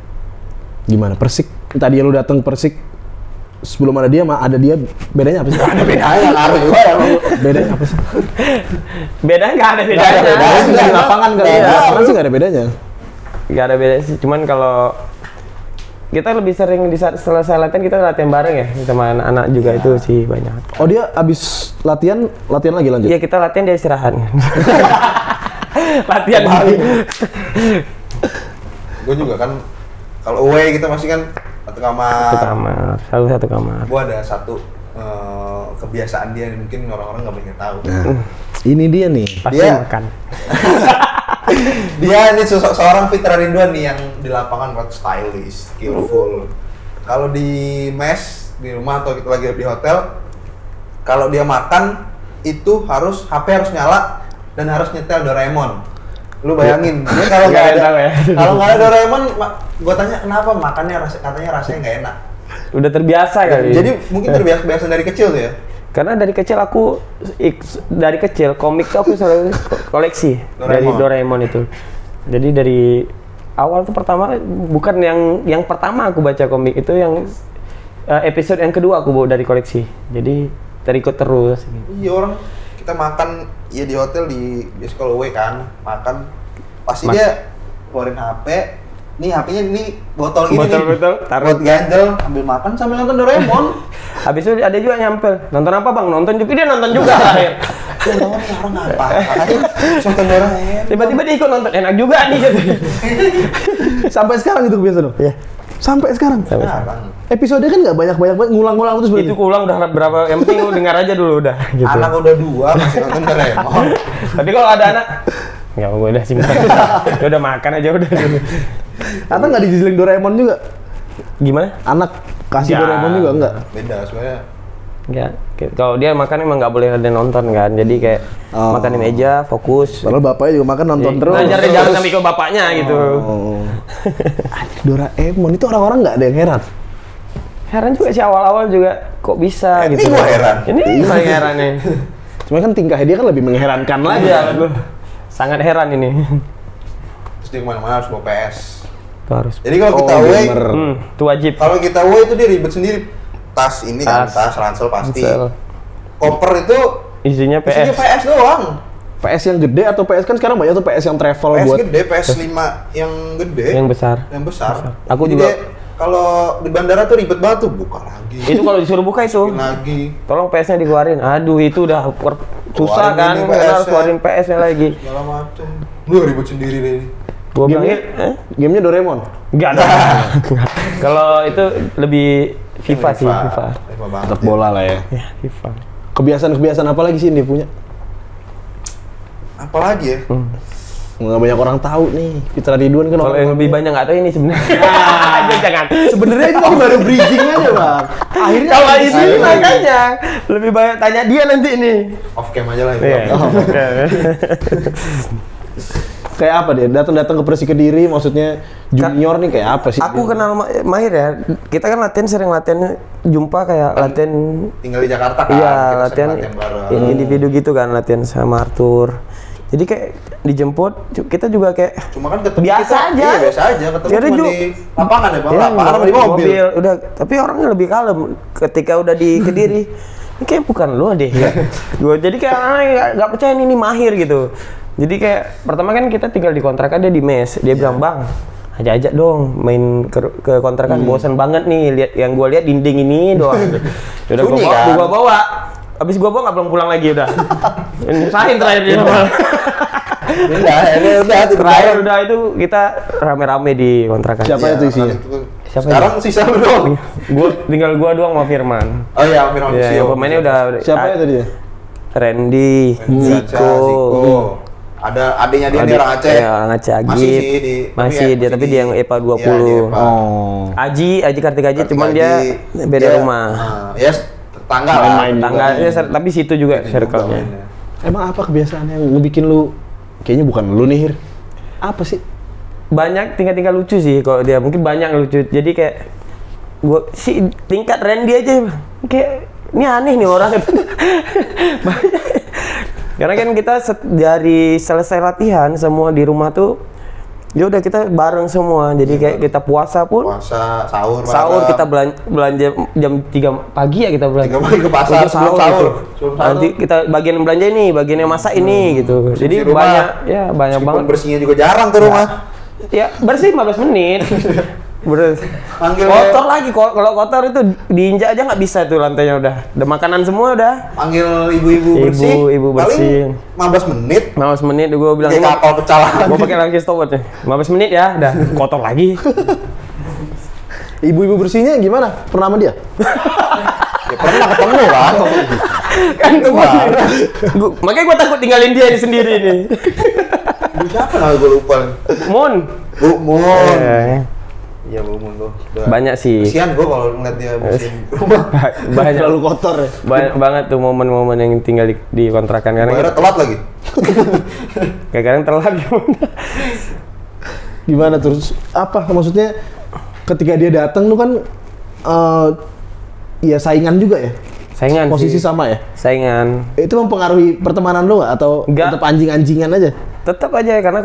Gimana Persik? Tadi lu datang Persik sebelum ada dia bedanya apa sih? Ada bedanya harus juga ya. Bedanya apa sih? Bedanya nggak ada bedanya. Di lapangan nggak ada. Lapangan sih nggak ada bedanya. Nggak ada beda sih. Cuman kalau kita lebih sering di saat selesai latihan kita latihan bareng ya sama anak-anak juga itu sih banyak. Oh dia abis latihan lagi lanjut? Iya kita latihan dia istirahat. Latihan lagi. Gue juga kan kalau away kita masih kan satu kamar. Selalu satu kamar. Gue ada satu kebiasaan dia mungkin orang-orang nggak banyak tahu. Nah, ini dia nih. Pasti makan. Dia ini seorang Fitra Ridwan nih yang di lapangan buat stylish, skillful. Kalau di mes di rumah atau kita lagi di hotel, kalau dia makan itu HP harus nyala dan harus nyetel Doraemon. Lu bayangin, dia kalau nggak ada kalau nggak ada Doraemon, gue tanya kenapa makannya katanya rasanya nggak enak. Udah terbiasa kali. Jadi mungkin terbiasa dari kecil tuh ya. Karena dari kecil komik tuh aku selalu koleksi dari Doraemon itu. Jadi dari awal tuh pertama bukan yang pertama aku baca komik itu yang episode yang kedua aku bawa dari koleksi. Jadi terikut terus. Iya orang kita makan ya di hotel di sekolah W kan makan pasti dia keluarin HP. Nih HP-nya ini botol gini Botol, taruh. buat ganjel ambil makan sambil nonton Doraemon. Habis itu ada juga nyampel. Nonton apa bang? Nonton juga, dia nonton juga. Dia nonton orang apa? Nonton Doraemon. Tiba-tiba dia ikut nonton, enak juga nih gitu. Sampai sekarang itu kebiasaan lo? Iya. Sampai sekarang? Sekarang. Episode kan nggak banyak-banyak banget, ngulang-ngulang terus Itu kuulang udah berapa, yang penting lu dengar aja dulu udah gitu. Anak udah 2 masih nonton Doraemon. Tapi kalau ada anak, ya gue udah simpan. Ya udah makan aja udah. Atau nggak dijiling Doraemon juga? Gimana? Anak kasih Ya. Doraemon juga enggak? Beda sebenarnya. Ya, kalau dia makan emang nggak boleh ada nonton kan, jadi kayak makan di meja, fokus. Padahal bapaknya juga makan nonton terus. Belajar dia jalan sama ikut bapaknya gitu. Oh. Anjir, Doraemon itu orang-orang nggak ada yang heran. Heran juga sih awal-awal juga kok bisa Ini gitu. gua heran. Ini paling herannya. Cuma kan tingkahnya dia kan lebih mengherankan lagi. Iya, lu. Sangat heran ini. Terus dia kemana-mana harus bawa PS. Tuh harus. Jadi kalau kita away, gamer. Itu wajib. kalau kita away itu dia ribet sendiri. Tas ini kan, tas ransel pasti. Ransel. Koper itu Isinya isinya PS. PS doang. PS yang gede atau PS kan sekarang banyak tuh PS yang travel PS buat. gede, PS5 yang gede. Yang besar. Yang besar. Aku Jadi juga- dia kalau di bandara tuh ribet banget tuh, buka lagi. Itu kalau disuruh buka itu. Bikin lagi. Tolong PS-nya dikeluarin. Aduh, itu udah susah Keluarin kan. ini Kita harus PS-nya. keluarin PS-nya lagi. Segala macem. Lu ribet sendiri deh ini. Gua bilang, Gamenya, gamenya Doraemon. enggak ada. Kalau itu lebih FIFA sih, FIFA. FIFA banget. Tetap ya. bola lah ya. Ya, FIFA. Kebiasaan-kebiasaan apa lagi sih yang dia punya? Apalagi ya? Nggak banyak orang tahu nih. Fitra Ridwan kan Kalau orang yang lebih banyak nggak tahu ini sebenarnya. Jangan. sebenarnya itu tadi baru bridging aja bang. Akhirnya Kalau ada ini saya. makanya lebih banyak tanya dia nanti ini. Off cam aja lah itu. Iya. Kayak apa dia? Datang-datang ke Persik Kediri, maksudnya junior nih kayak apa sih? Aku kenal Mahir ya. Kita kan latihan sering latihan jumpa kayak latihan. Tinggal di Jakarta kan. Iya, kita latihan sering bareng. individu gitu kan, latihan sama Arthur. Jadi kayak dijemput, kita juga kayak Cuma kan ketemu biasa kita, aja. Iya, biasa aja. Ketemu Jadi cuma ju- di lapangan ya, Bang. Iya, Lapangan sama di mobil. Udah, tapi orangnya lebih kalem ketika udah di Kediri. Ini kayak bukan lu deh. Gua jadi kayak nggak percaya ini Mahir gitu. Jadi kayak pertama kan kita tinggal di kontrakan, dia di mes. Dia bilang, "Bang, ajak-ajak dong main ke kontrakan, bosan banget nih lihat yang gua lihat dinding ini doang." Udah Sunyi kan? gua bawa. Abis gua bawa nggak pulang lagi udah. Nyusahin terakhir dia. Udah, Terakhir udah itu kita rame-rame di kontrakan. Siapa itu isinya? Siapa Sekarang sisa lu dong. Tinggal gua doang sama Firman. Oh iya, Firman Ya, Visio. yang pemainnya udah Siapa itu dia? Randy, Ziko. Ziko. Ada adiknya dia Adik- nih orang Aceh. ya, orang Aceh, Agit. Masih sih di Masih dia, tapi dia yang EPA 20. Iya, di EPA. Oh. Aji Kartika Aji, Kartika cuman Aji, dia beda dia, rumah. Ya tetangga lah. Main-main juga. Tangganya, tapi situ juga circle-nya. mainnya. Emang apa kebiasaan yang ngebikin lu kayaknya bukan lu nih Hir? Apa sih? Banyak tingkat-tingkat lucu sih kalau dia, mungkin banyak yang lucu. Jadi kayak gua si tingkat Randy aja kayak ini aneh nih orang. Banyak. Karena kan kita dari selesai latihan semua di rumah tuh ya udah kita bareng semua. Jadi kayak kita puasa pun Puasa, sahur sahur bareng. kita belanja jam 3 pagi ya kita belanja. 3 pagi ke pasar, Untuk sebelum sahur. gitu. Sebelum sahur. Nanti kita bagian yang belanja ini, bagian yang masak ini gitu. Jadi Di rumah, banyak ya banyak meskipun banget. bersihnya juga jarang tuh rumah. Ya bersih 15 menit. Panggil Kotor lagi kok. Kalau kotor itu diinjak aja nggak bisa tuh lantainya udah makanan semua udah. Panggil ibu-ibu bersih. Ibu bersih. Paling 15 menit. 15 menit gue bilang Kayak kapal pecah lagi. gue pakai lagi stopwatch 15 menit ya, udah kotor lagi. Ibu-ibu bersihnya gimana? Pernah sama dia? Ya pernah ketemu lah. Kan makanya gue takut tinggalin dia ini sendiri nih. Bu siapa namanya gue lupa. Mon. Bu Mun. Eh, Iya Bu Mun tuh. Banyak sih. Kasihan gue kalau ngeliat dia bersihin rumah. Banyak Terlalu kotor ya? banyak banget tuh momen-momen yang tinggal di kontrakan karena Bayarnya telat lagi. kadang telat gimana. Gimana terus? Apa maksudnya ketika dia datang lu kan ya saingan juga ya? Saingan Posisi sih. sama ya? Saingan. Itu mempengaruhi pertemanan lu nggak? Atau Nggak. tetap anjing-anjingan aja? Tetap aja karena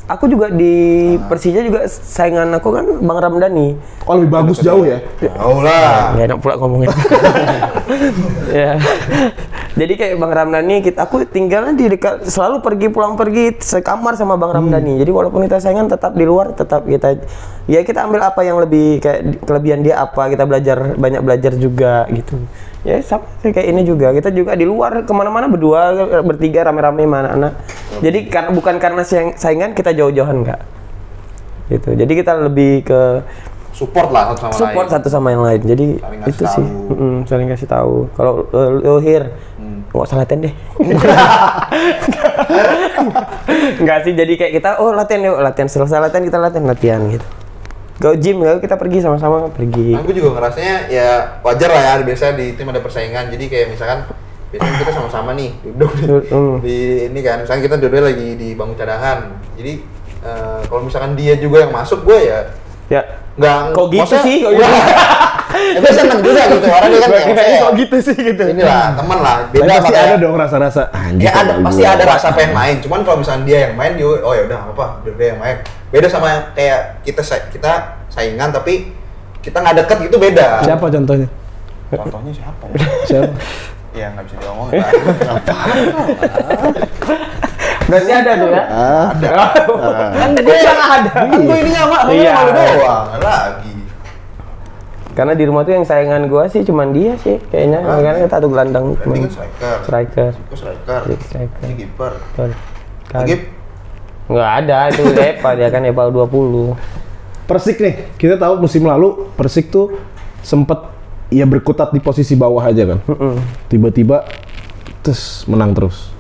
aku juga di Persija juga saingan aku kan Bang Ramdhani. Oh lebih bagus jauh ya? Jauh lah. Gak enak pula ngomongin. Ya. Jadi kayak Bang Ramdhani, aku tinggalnya di dekat, selalu pulang pergi sekamar sama Bang Ramdhani. Jadi walaupun kita saingan tetap di luar, tetap kita ambil apa yang lebih kayak kelebihan dia apa, kita banyak belajar juga gitu. Ya sama kayak ini juga, kita juga di luar kemana-mana berdua, bertiga rame-rame mana anak. Jadi bukan karena saingan kita jauh-jauhan enggak. Gitu. Jadi kita lebih ke support lah satu sama yang lain. Jadi itu sih saling kasih tahu. Kalau lo here nggak usah latihan deh. Enggak sih, jadi kayak kita latihan yuk, selesai latihan kita latihan gitu. Go gym, kita pergi sama-sama pergi. Aku juga ngerasanya ya wajar lah ya, biasa di tim ada persaingan. Jadi kayak misalkan biasanya kita sama-sama nih duduk di ini kan, misalnya kita duduk lagi di bangku cadangan. Jadi kalau misalkan dia juga yang masuk, gue ya nggak kok gitu sih, gue seneng juga gitu, orang dia kan kok gitu sih gitu. Inilah teman lah, beda pasti ada dong rasa-rasa ya ada, pasti ada rasa pengen main. Cuman kalau misalnya dia yang main, ya udah apa, dia yang main. Beda sama kayak kita saingan tapi kita nggak deket gitu, beda. Siapa contohnya? Contohnya siapa ya? Siapa? Ya nggak bisa diomongin. Berarti ada tuh ya? Ada. Kan gue yang ada. Kan gue ini nyamak, Iya. malu doang lagi. Karena di rumah tuh yang saingan gue sih cuman dia sih kayaknya. Karena kita satu gelandang. Berarti kan striker. Striker. Ini kiper. Kan. Gip. Nggak ada, itu Epa, dia kan Epa 20. Persik nih, kita tahu musim lalu Persik tuh sempet ya berkutat di posisi bawah aja kan. Tiba-tiba terus menang terus.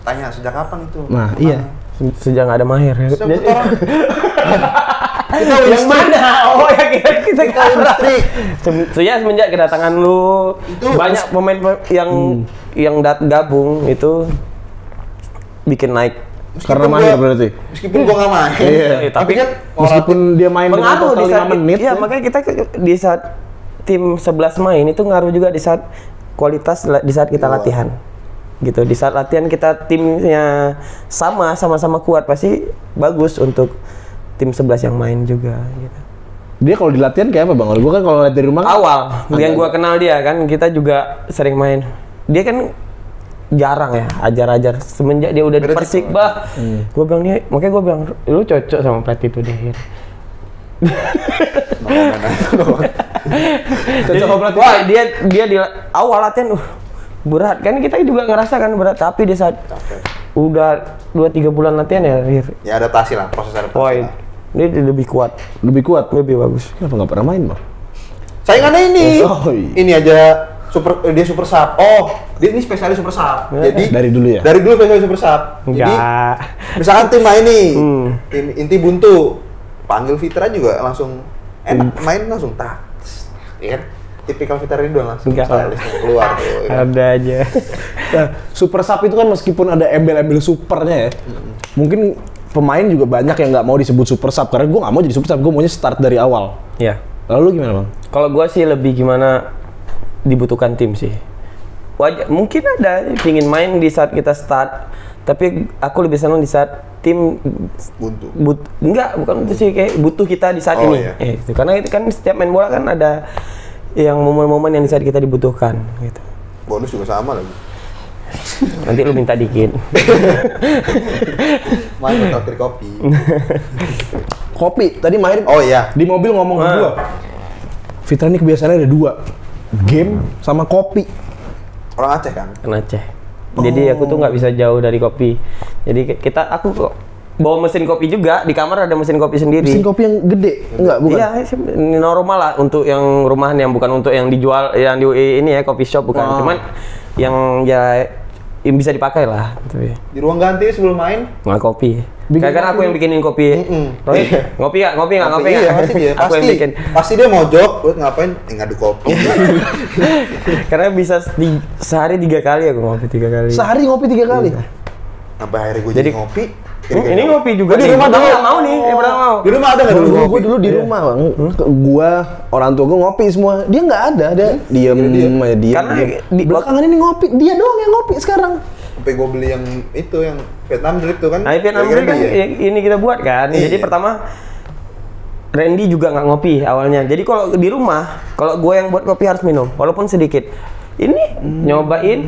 Tanya sejak kapan itu? Nah, iya. Sejak nggak ada Maher. Kita Yang mana? Oh ya kita streak. Semenjak kedatangan lu Itu banyak pemain yang gabung itu bikin naik. Karena Maher berarti. Meskipun gua nggak main. Iya. Tapi kan Meskipun dia main dengan pengaruh total di saat 5 menit. Iya, makanya kita di saat tim 11 main itu ngaruh juga di saat kualitas di saat kita latihan. Gitu. Di saat latihan kita timnya sama-sama kuat, pasti bagus untuk tim 11 yang main juga gitu. Dia kalau di latihan kayak apa Bang? Gua kan kalau lihat dari rumah awal yang gua kenal dia kan, kita juga sering main. Dia kan jarang ya ajar-ajar semenjak dia udah di Persik bah. Gua bilang dia, makanya gua bilang lu cocok sama pelatih itu deh. Wah, dia di awal latihan berat kan, kita juga ngerasakan berat, tapi di saat udah 2-3 bulan latihan ya adaptasi lah, proses adaptasi. Dia lebih kuat, lebih bagus. Kenapa nggak pernah main Bang? Saingannya ini. Iya. Ini aja dia super sub. Dia ini spesialis super sub. Jadi dari dulu ya? Dari dulu spesialis super sub. Jadi misalkan tim main nih, tim inti buntu, panggil Fitra juga langsung enak, main langsung tak. Iya kan? Tipikal Fitra Ridwan langsung keluar tuh. Ada aja. Nah, super sub itu kan meskipun ada embel-embel supernya ya, mungkin pemain juga banyak yang nggak mau disebut super sub karena gue nggak mau jadi super sub, gue maunya start dari awal. Iya. Lalu gimana Bang? Kalau gue sih lebih gimana dibutuhkan tim sih. Wajar, mungkin ada pingin main di saat kita start, tapi aku lebih senang di saat tim bukan itu sih, kayak butuh kita di saat ini. Iya. Itu karena itu kan setiap main bola kan ada yang momen-momen yang di saat kita dibutuhkan gitu. Bonus juga sama lagi. Nanti lu minta dikit. Main traktir kopi. Kopi tadi Mahir di mobil ngomong ke gua. Fitra ini kebiasaannya ada 2, game sama kopi. Orang Aceh kan? Aceh. Jadi aku tuh nggak bisa jauh dari kopi. Jadi aku kok bawa mesin kopi juga, di kamar ada mesin kopi sendiri. Mesin kopi yang gede? Enggak, bukan? Iya, ini normal lah untuk yang rumahan, yang bukan untuk yang dijual, yang di ini ya, coffee shop bukan. Cuman yang yang bisa dipakai lah. Di ruang ganti sebelum main? Nggak kopi. Karena aku yang bikinin kopi. Roy, ngopi nggak? Iya, pasti dia. Aku yang bikin. Pasti dia mojok, buat ngapain? Ngadu kopi. Karena bisa sehari 3 kali aku ngopi 3 kali. Sehari ngopi 3 kali? Sampai akhirnya gue jadi ngopi. Ini ngopi juga di rumah dulu. Mau nih, mau. Di rumah ada nggak dulu? Gue dulu di rumah Bang. Gua orang tua gue ngopi semua. Dia nggak ada, dia diem. Karena belakangan ini ngopi, dia doang yang ngopi sekarang. Sampai gue beli yang itu, yang Vietnam Drip tuh kan. Nah, Vietnam Drip kan ini kita buat kan. Iya. Jadi pertama Randy juga nggak ngopi awalnya. Jadi kalau di rumah, kalau gue yang buat kopi harus minum, walaupun sedikit. Ini nyobain,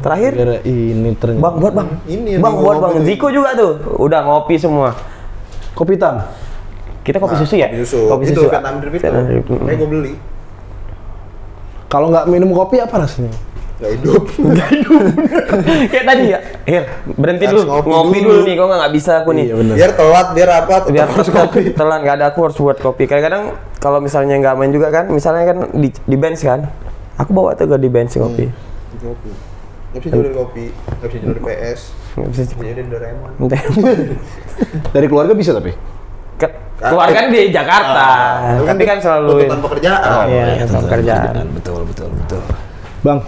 terakhir Kira ini ternyata. bang buat bang, Ini yang bang gua buat ngopi bang. tuh. Ziko juga tuh, udah ngopi semua. Kopi hitam. Kita kopi susu ya? Kopi susu. Kopi Itu susu. Vietnam Drip itu. Vietnam Drip. Kayak gue beli. Kalau nggak minum kopi apa rasanya? Gak hidup. Kayak tadi ya. Berhenti Harus dulu, ngopi ngopi dulu. dulu nih. Kok nggak bisa aku nih. Iya benar. Biar telat, biar apa, Biar tetap harus kopi. telan nggak ada, aku harus buat kopi. Kadang-kadang kalau misalnya nggak main juga kan, misalnya kan di bench kan, aku bawa tuh ke di bench ngopi. Kopi. Gak bisa jauh dari kopi, gak bisa jauh dari PS, Nggak bisa. gak bisa jauh dari Doraemon. Dari keluarga bisa tapi. Keluarga kan di Jakarta, tapi kan selalu tuntutan pekerjaan. Iya, sama kerjaan. Betul. Bang,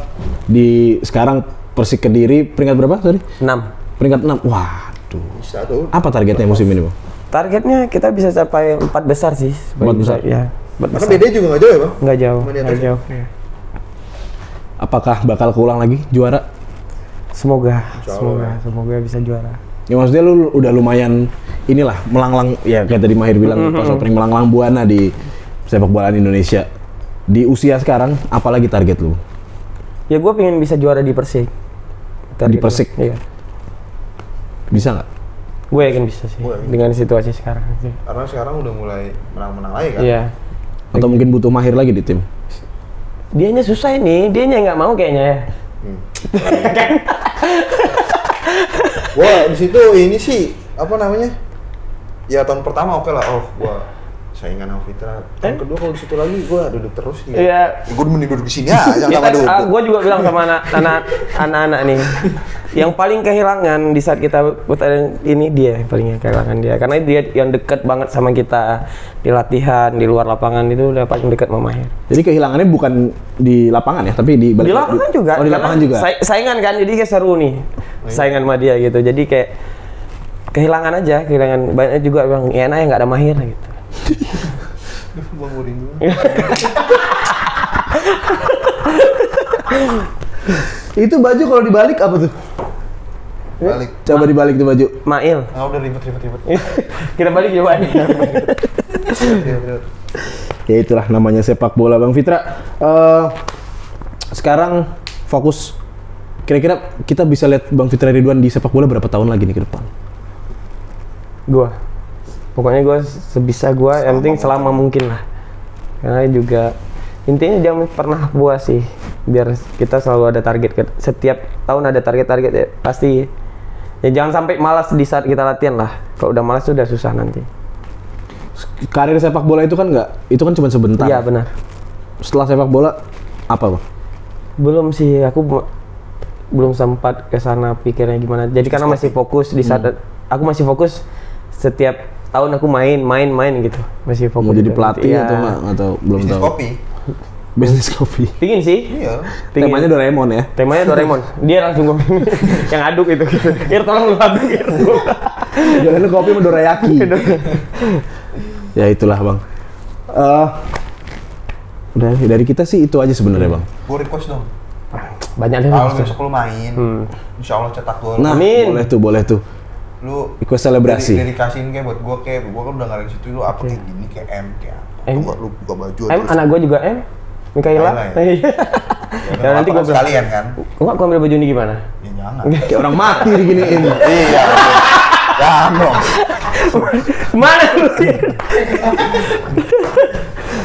di sekarang Persik Kediri peringkat berapa tadi? 6. Peringkat 6. Waduh. Bisa tuh. Apa targetnya musim ini, Bang? Targetnya kita bisa capai 4 besar sih. supaya 4 besar? bisa- Ya, 4 Karena besar. BD juga gak jauh ya bang? Nggak jauh, Cuma di nggak atas. jauh. Iya. Apakah bakal keulang lagi juara? Semoga Allah. bisa juara. Ya maksudnya lu udah lumayan inilah melanglang ya kayak tadi Mahir bilang pas opening melanglang buana di sepak bola Indonesia. Di usia sekarang apalagi target lu? Ya gue pengen bisa juara di Persik. Di Persik? Iya. Bisa nggak? Gue yakin bisa sih Gue yakin. dengan situasi sekarang sih. Karena sekarang udah mulai menang-menang lagi kan? Iya. Atau mungkin butuh Mahir lagi di tim? Dianya susah ini, dianya nggak mau kayaknya ya. Wah di situ ini sih apa namanya? Ya tahun pertama oke lah, gua saingan sama Fitra. Tahun kedua kalau di situ lagi gua duduk terus gitu. Iya. Gua mending duduk di sini aja sama duduk. Gue juga bilang sama anak-anak nih, yang paling kehilangan di saat kita pertandingan ini dia yang paling kehilangan dia, karena dia yang dekat banget sama kita di latihan, di luar lapangan itu udah paling dekat sama Mahir. Jadi kehilangannya bukan di lapangan ya, tapi di balik Di lapangan juga. Oh, di karena lapangan juga. Saingan kan, jadi kayak seru nih. Saingan sama dia gitu. Jadi kayak kehilangan aja, kehilangan banyak juga bang. Ya enak ya nggak ada Mahir gitu. Bang Uring dulu. Itu baju kalau dibalik apa tuh? Balik. Coba dibalik tuh baju. Mail. Udah ribet. Kita balik coba nih. Ribet. Ya itulah namanya sepak bola Bang Fitra. Sekarang fokus. Kira-kira kita bisa lihat Bang Fitra Ridwan di sepak bola berapa tahun lagi nih ke depan? Pokoknya gue sebisa gue, yang penting selama mungkin lah. Karena juga intinya jangan pernah puas sih. Biar kita selalu ada target. Setiap tahun ada target-target ya, pasti. Ya jangan sampai malas di saat kita latihan lah. Kalau udah malas sudah susah nanti. Karir sepak bola itu kan itu kan cuma sebentar. Iya benar. Setelah sepak bola apa Bang? Belum sih, aku belum sempat ke sana pikirnya gimana. Jadi karena masih fokus di saat aku masih fokus setiap tahun aku main gitu. Masih fokus. Mau jadi juga pelatih nanti. atau enggak? Atau belum Bisnis tahu. kopi. Bisnis kopi. Pingin sih. Iya. Pingin. Temanya Doraemon ya. Temanya Doraemon. Dia langsung ngomong yang aduk itu. Ir tolong lu aduk. Ir. Jangan lu kopi sama dorayaki. Ya itulah Bang. Udah dari kita sih itu aja sebenarnya Bang. Gua request dong. Banyak deh. Kalau besok lu main, insya Allah cetak gol. Nah, Amin. boleh tuh. Lu Ikut selebrasi. dedikasiin kayak buat gua kan udah ngalamin situ lu apa kayak gini kayak M kayak apa. M? Atau enggak lu buka baju Anak gue juga Mikaela. Mikaela Iya. Ya, nanti gua bilang, sekalian kan. Enggak, gua ambil baju ini gimana? Ya jangan. Kayak orang mati diginiin. Iya. Jangan dong. Mana lu?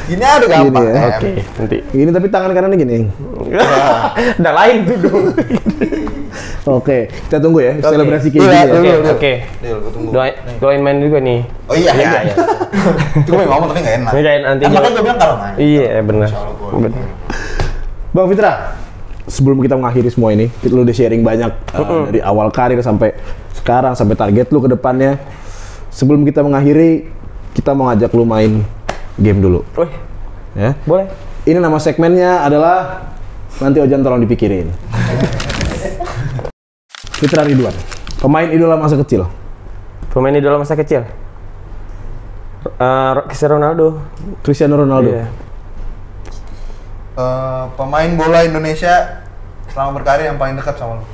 Gini ada gampang. Gini ya, M. Oke, nanti. Gini tapi tangan kanannya gini. Udah lain tuh dong. Oke, kita tunggu ya Oke. selebrasi kayak Iya, gini ya. Oke. Deal, gua tunggu. Doain main juga nih. Oh iya. Cuma yang ngomong tapi nggak enak. Ini kayak nanti Kan juga- makanya gua bilang kalau main. Iya, benar. Insya Allah gua. Benar. Bang Fitra, sebelum kita mengakhiri semua ini, lu udah sharing banyak dari awal karir sampai sekarang sampai target lu ke depannya. Sebelum kita mengakhiri, kita mau ngajak lu main game dulu, Wih, ya. boleh. Ini nama segmennya adalah nanti Ojan tolong dipikirin. Fitra Ridwan, pemain idola masa kecil. Pemain idola masa kecil. Cristiano Ronaldo. Cristiano Ronaldo. Iya. Pemain bola Indonesia selama berkarir yang paling dekat sama lu.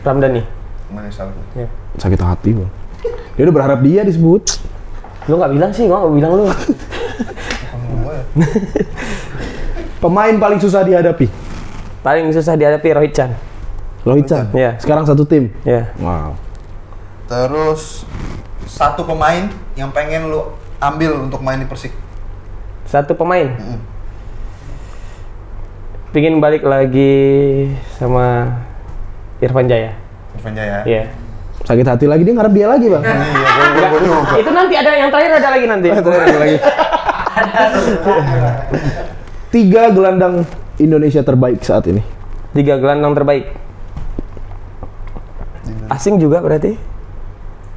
Ramdhani. Ya. Sakit hati, Bang. Dia udah berharap dia disebut. Lu nggak bilang sih, gua nggak bilang lu. Pemain paling susah dihadapi. Paling susah dihadapi Rohit Chan. Rohit Chan. Iya. Sekarang satu tim. Iya. Wow. Terus satu pemain yang pengen lu ambil untuk main di Persik. Satu pemain. Pingin balik lagi sama Irfan Jaya. Irfan Jaya. Iya. Sakit hati lagi, dia ngarep dia lagi, Bang. Itu nanti ada yang terakhir, ada lagi nanti. Ada lagi. 3 gelandang Indonesia terbaik saat ini. 3 gelandang terbaik. Asing juga berarti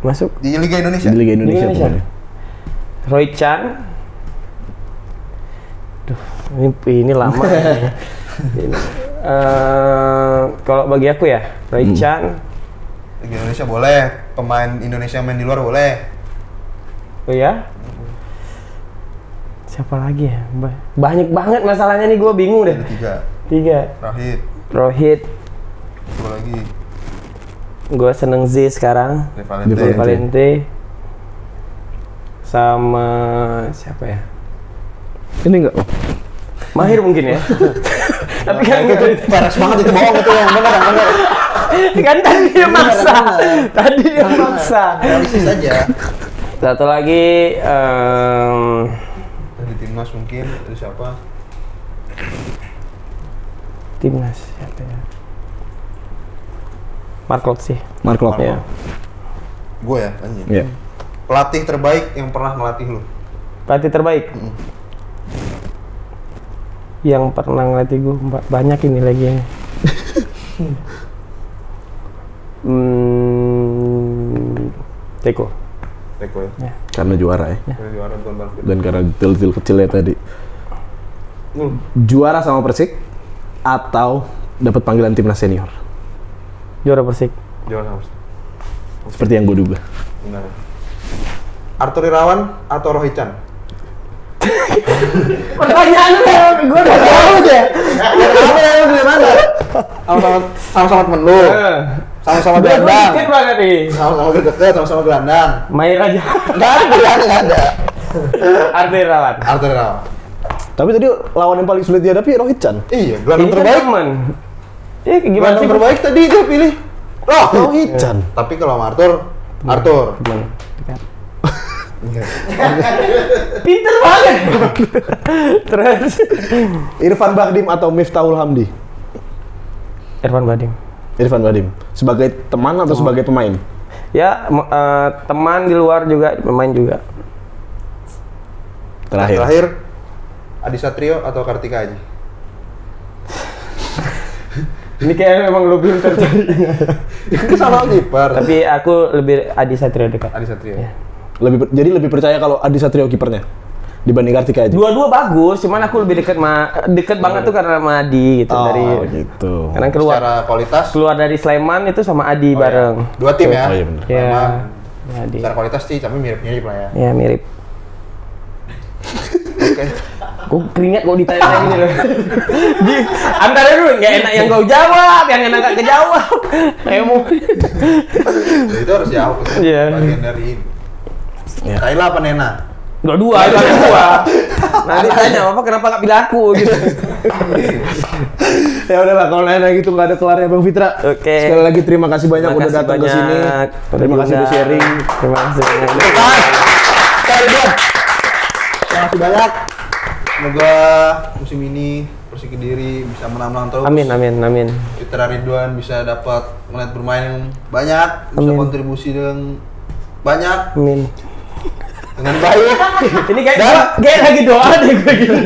masuk Di Liga Indonesia. Di Liga Indonesia. Indonesia. pokoknya. Rohit Chan. Duh, ini lama. Ya. Kalau bagi aku ya, Rohit Chan. Liga Indonesia boleh, pemain Indonesia main di luar boleh. Oh ya? Siapa lagi ya? Banyak banget masalahnya nih, gue bingung deh. Ada 3. 3. Rohit. Dua lagi. Gue seneng Z sekarang. Valente. Valente. Sama siapa ya? Ini enggak, Bang? Mahir mungkin ya. Tapi kan Peres banget itu, bohong itu yang benar. kan tadi dia maksa. Tadi dia maksa. Realistis aja. Satu lagi Di timnas mungkin itu siapa? timnas siapa ya? Mark Klok sih. Mark Klok. Ya. Gue ya, anjing. Iya. Pelatih terbaik yang pernah ngelatih lu. Pelatih terbaik. Yang pernah ngelatih gue banyak ini lagi yang. Teko. Teko ya. Karena juara ya. Karena juara bukan Balvin. Dan karena detail-detail kecilnya tadi. Juara sama Persik atau dapat panggilan timnas senior. Juara Persik. Juara sama Persik. Seperti yang gue duga. Benar. Arthur Irawan atau Rohit Chan? Pertanyaan gue udah tahu deh. Kamu yang dari mana? Sama-sama temen lu. Sama-sama gelandang. Dikit banget nih. Sama-sama deket, sama-sama gelandang. Main aja. Enggak ada. Arthur Irawan. Arthur Irawan. Tapi tadi lawan yang paling sulit dihadapi Rohit Chan. Iya, gelandang Ini kan terbaik. teman. Iya, gimana Gelandang sih? terbaik tadi gue pilih. Rohit Chan. Tapi kalau sama Arthur. Teman. Pinter banget. Terus Irfan Bahdim atau Miftahul Hamdi? Irfan Bahdim. Irfan Bahdim. Sebagai teman atau sebagai pemain? Ya, teman di luar juga, pemain juga. Terakhir. Adi Satrio atau Kartika Aji? Ini kayak memang lu pinter cari. Itu sama kiper. Tapi aku lebih Adi Satrio dekat. Adi Satrio. Ya. Jadi lebih percaya kalau Adi Satrio kipernya dibanding Kartika aja. Dua-dua bagus, cuman aku lebih deket banget tuh karena sama Adi gitu dari. Gitu. Karena Secara kualitas keluar dari Sleman itu sama Adi bareng. dua tim ya. Oh iya benar. Ya. Sama. Ya, Adi. Secara kualitas sih tapi mirip-mirip lah ya. Ya mirip. Oke. Gue keringat kok ditanya kayak gini loh. Di antara dulu nggak enak yang kau jawab, yang enak gak kejawab. Emo. Jadi itu harus jawab. Iya. Bagian dari ini. Ya. Kayla apa Nena? Dua-dua, itu ada dua. Nanti tanya apa kenapa gak pilih aku gitu. Ya udahlah kalau nanya gitu nggak ada kelarnya Bang Fitra. Oke. Sekali lagi terima kasih banyak Terima udah kasih datang ke sini. banyak. Terima kasih udah sharing. Terima kasih banyak. Terima kasih banyak. Semoga musim ini Persik Kediri bisa menang-menang terus. Amin, amin, amin. Fitra Ridwan bisa dapat menit bermain yang banyak, bisa Amin. kontribusi dengan banyak, Amin. dengan baik, Ini kayak lagi doa deh gue gitu.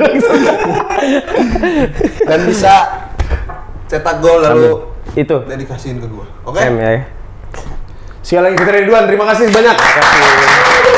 dan bisa cetak gol lalu Itu. dedikasiin ke gua. Oke? M ya. Sekali lagi Fitra Ridwan, terima kasih banyak. Terima kasih.